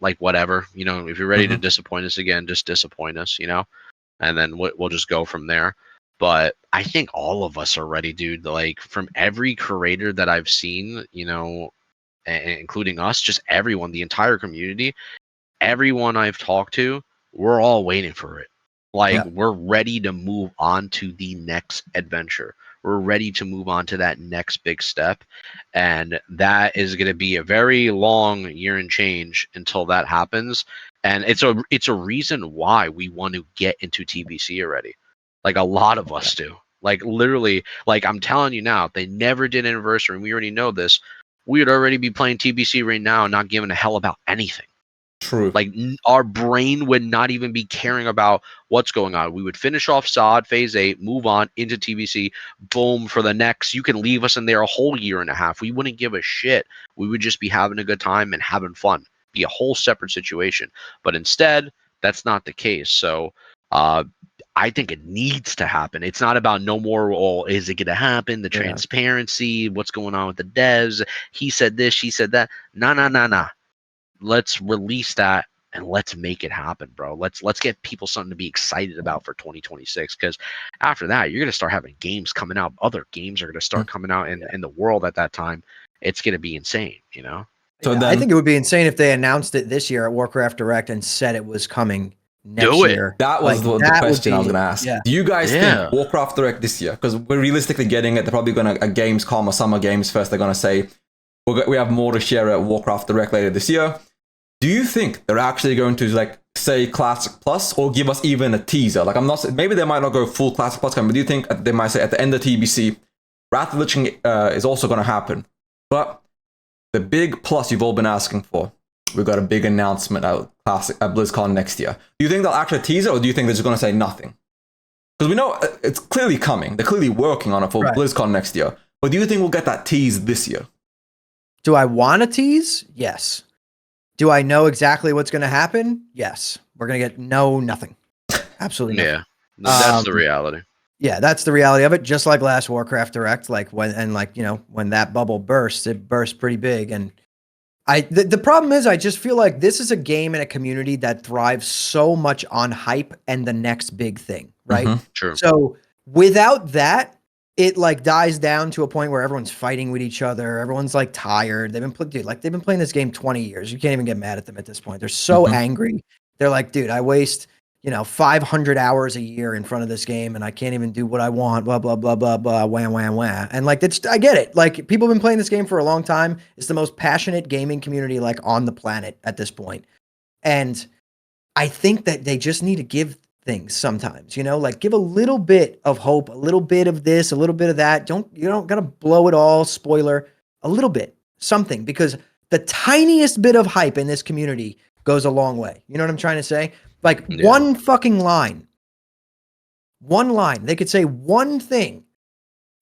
like whatever. If you're ready to disappoint us again, just disappoint us. And then we'll just go from there. But I think all of us are ready, dude. Like, from every creator that I've seen, including us, just everyone, the entire community, everyone I've talked to, we're all waiting for it. Like, we're ready to move on to the next adventure. We're ready to move on to that next big step. And that is going to be a very long year and change until that happens. And it's a reason why we want to get into TBC already. Like, a lot of us do. Like, literally, like, I'm telling you now, if they never did Anniversary, and we already know this, we would already be playing TBC right now and not giving a hell about anything. True. Like our brain would not even be caring about what's going on. We would finish off SOD Phase 8, move on into TBC, boom, for the next. You can leave us in there a whole year and a half. We wouldn't give a shit. We would just be having a good time and having fun. Be a whole separate situation. But instead, that's not the case. So I think it needs to happen. It's not about no more, oh, is it going to happen? The transparency, what's going on with the devs. He said this, she said that. Nah. Let's release that and let's make it happen, bro. Let's get people something to be excited about for 2026. Because after that, you're gonna start having games coming out. Other games are gonna start coming out in the world at that time. It's gonna be insane, you know. So I think it would be insane if they announced it this year at Warcraft Direct and said it was coming next year. That was the question I was gonna ask. Do you guys think Warcraft Direct this year? Because we're realistically getting it. They're probably gonna at Gamescom or Summer Games Fest. They're gonna say we have more to share at Warcraft Direct later this year. Do you think they're actually going to like say Classic Plus or give us even a teaser? Like maybe they might not go full Classic Plus, but do you think they might say at the end of TBC, Wrath of the Lich King is also going to happen? But the big plus you've all been asking for, we've got a big announcement at BlizzCon next year. Do you think they'll actually tease it, or do you think they're just going to say nothing? Because we know it's clearly coming. They're clearly working on it for BlizzCon next year. But do you think we'll get that tease this year? Do I want to tease? Yes. Do I know exactly what's going to happen? Yes. We're going to get nothing. Absolutely nothing. Yeah. That's the reality. Yeah, that's the reality of it. Just like last Warcraft Direct, when that bubble burst, it burst pretty big. And the problem is I just feel like this is a game and a community that thrives so much on hype and the next big thing, right? Mm-hmm. True. So without that, it like dies down to a point where everyone's fighting with each other. Everyone's like tired. They've been playing this game 20 years. You can't even get mad at them at this point. They're so angry. They're like, dude, I waste 500 hours a year in front of this game and I can't even do what I want. Blah blah blah blah blah. Wham. And like I get it. Like people have been playing this game for a long time. It's the most passionate gaming community like on the planet at this point. And I think that they just need to give things sometimes, like give a little bit of hope, a little bit of this, a little bit of that. You don't gotta blow it all, spoiler, a little bit, something, because the tiniest bit of hype in this community goes a long way. You know what I'm trying to say? Like one fucking line, they could say one thing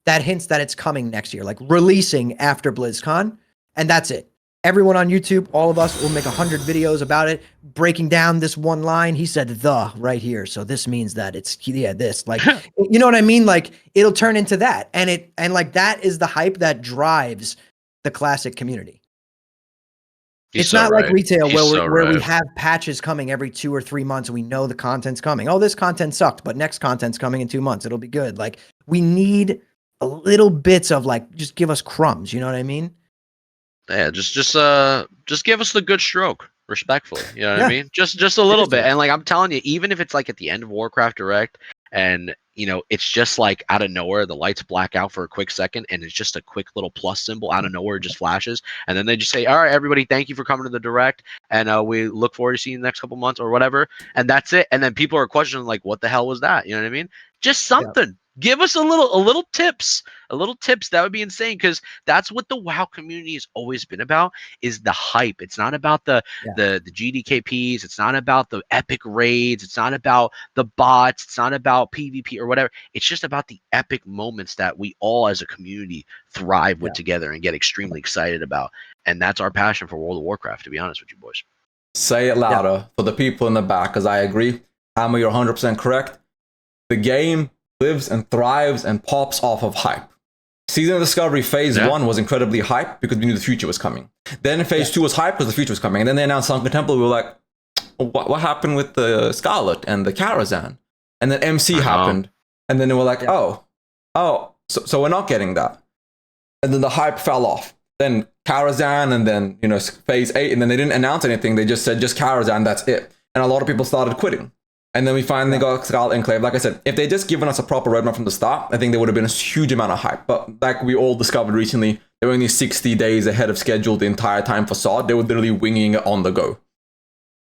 that hints that it's coming next year, like releasing after BlizzCon, and that's it. Everyone on YouTube, all of us will make 100 videos about it, breaking down this one line. He said the right here. So this means that it's this, like, you know what I mean? Like it'll turn into that. And like, that is the hype that drives the classic community. It's not like retail where we have patches coming every 2 or 3 months and we know the content's coming. Oh, this content sucked, but next content's coming in 2 months. It'll be good. Like we need a little bits of like, just give us crumbs. You know what I mean? Yeah, just give us the good stroke, respectfully. You know what I mean? Just a little bit. And like I'm telling you, even if it's like at the end of Warcraft Direct, and it's just like out of nowhere, the lights black out for a quick second, and it's just a quick little plus symbol out of nowhere, just flashes, and then they just say, "All right, everybody, thank you for coming to the Direct, and we look forward to seeing you the next couple months or whatever," and that's it. And then people are questioning like, "What the hell was that?" You know what I mean? Just something. Yeah. Give us a little tips. That would be insane, because that's what the WoW community has always been about, is the hype. It's not about the GDKPs. It's not about the epic raids. It's not about the bots. It's not about PvP or whatever. It's just about the epic moments that we all as a community thrive with together and get extremely excited about. And that's our passion for World of Warcraft, to be honest with you boys. Say it louder for the people in the back, because I agree. Hammer, you're 100% correct. The game lives and thrives and pops off of hype. Season of Discovery Phase 1 was incredibly hype because we knew the future was coming. Then Phase 2 was hype because the future was coming. And then they announced Sunken Temple. We were like, what happened with the Scarlet and the Karazhan? And then MC happened. And then they were like, so we're not getting that. And then the hype fell off. Then Karazhan, and then Phase 8, and then they didn't announce anything. They just said just Karazhan, that's it. And a lot of people started quitting. And then we finally got Scarlet Enclave. Like I said, if they just given us a proper roadmap from the start, I think there would have been a huge amount of hype. But like we all discovered recently, they were only 60 days ahead of schedule the entire time for SOD. They were literally winging it on the go.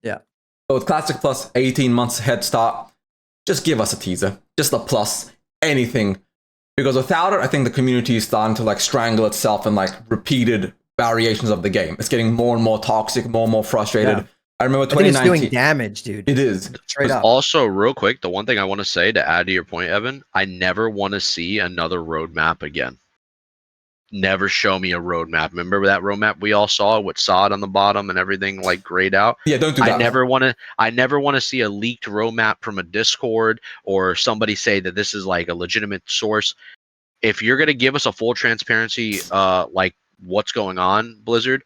Yeah. But with Classic Plus, 18 months head start, just give us a teaser. Just a plus, anything. Because without it, I think the community is starting to like strangle itself in like repeated variations of the game. It's getting more and more toxic, more and more frustrated. I remember I think it's 2019. doing damage, dude. It is. Straight up. Also, real quick, the one thing I want to say to add to your point, Evan, I never want to see another roadmap again. Never show me a roadmap. Remember that roadmap we all saw with sod on the bottom and everything like grayed out? Yeah, don't do that. I never want to see a leaked roadmap from a Discord or somebody say that this is like a legitimate source. If you're gonna give us a full transparency, like what's going on, Blizzard,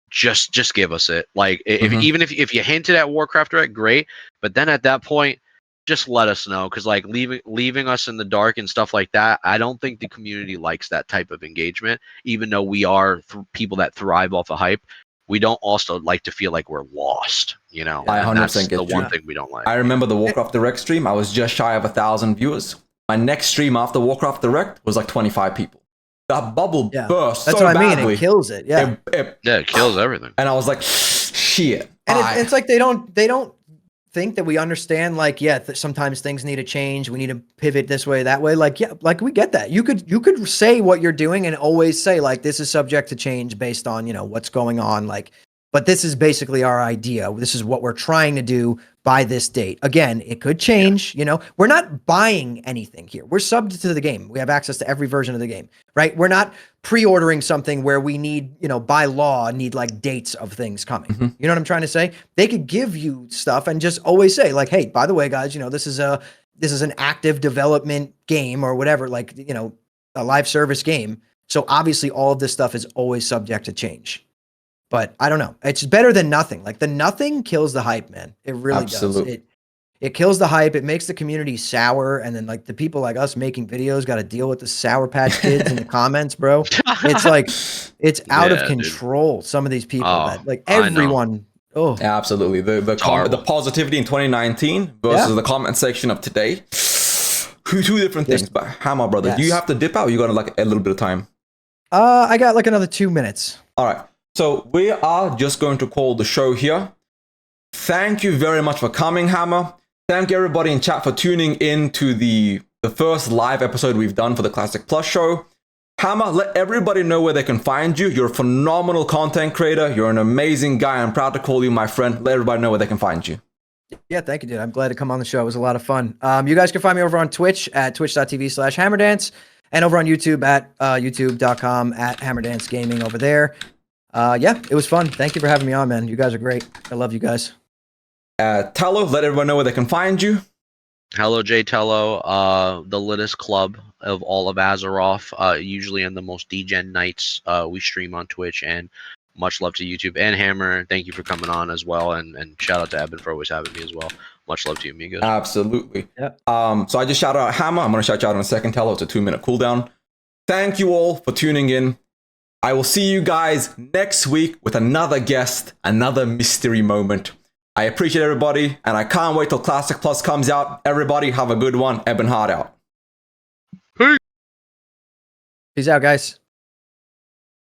just give us it. Like even if you hinted at Warcraft Direct, great. But then at that point, just let us know, because like leaving us in the dark and stuff like that, I don't think the community likes that type of engagement. Even though we are people that thrive off of hype, we don't also like to feel like we're lost. You know, I and 100% that's get the you. one thing we don't like. I remember the Warcraft Direct stream. I was just shy of 1,000 viewers. My next stream after Warcraft Direct was like 25 people. That bubble burst That's so what I mean. badly. It kills it. Yeah. It kills everything. And I was like, shit. And it's like they don't think that we understand, like, sometimes things need to change. We need to pivot this way, that way. Like, yeah, like we get that. You could say what you're doing and always say like this is subject to change based on, what's going on. Like, but this is basically our idea. This is what we're trying to do by this date. Again, it could change. We're not buying anything here. We're subbed to the game. We have access to every version of the game, right? We're not pre-ordering something where we need, by law, need like dates of things coming. You know what I'm trying to say? They could give you stuff and just always say like, hey, by the way, guys, this is an active development game or whatever, like, a live service game. So obviously all of this stuff is always subject to change. But I don't know. It's better than nothing. Like the nothing kills the hype, man. It really does. It kills the hype. It makes the community sour. And then like the people like us making videos got to deal with the Sour Patch Kids in the comments, bro. It's like, it's out of control. Dude. Some of these people that like everyone. Oh, absolutely. The positivity in 2019 versus the comment section of today. Two different things. But Hammer, brother, do you have to dip out? Or you got like a little bit of time? I got like another 2 minutes. All right. So we are just going to call the show here. Thank you very much for coming, Hammer. Thank you everybody in chat for tuning in to the first live episode we've done for the Classic Plus show. Hammer, let everybody know where they can find you. You're a phenomenal content creator. You're an amazing guy. I'm proud to call you my friend. Let everybody know where they can find you. Yeah, thank you, dude. I'm glad to come on the show. It was a lot of fun. You guys can find me over on Twitch at twitch.tv/Hammerdance and over on YouTube at youtube.com/Hammerdance Gaming over there. It was fun. Thank you for having me on, man. You guys are great. I love you guys. Tello, let everyone know where they can find you. Hello, J Tello, the littest club of all of Azeroth. Usually on the most degen nights, we stream on Twitch, and much love to YouTube and Hammer. Thank you for coming on as well, and shout out to Eben for always having me as well. Much love to you, amigos. Absolutely. Yeah. So I just shouted out Hammer. I'm going to shout you out in a second, Tello. It's a 2-minute cooldown. Thank you all for tuning in. I will see you guys next week with another guest, another mystery moment. I appreciate everybody, and I can't wait till Classic Plus comes out. Everybody have a good one. Eben Hard out. Peace out, guys.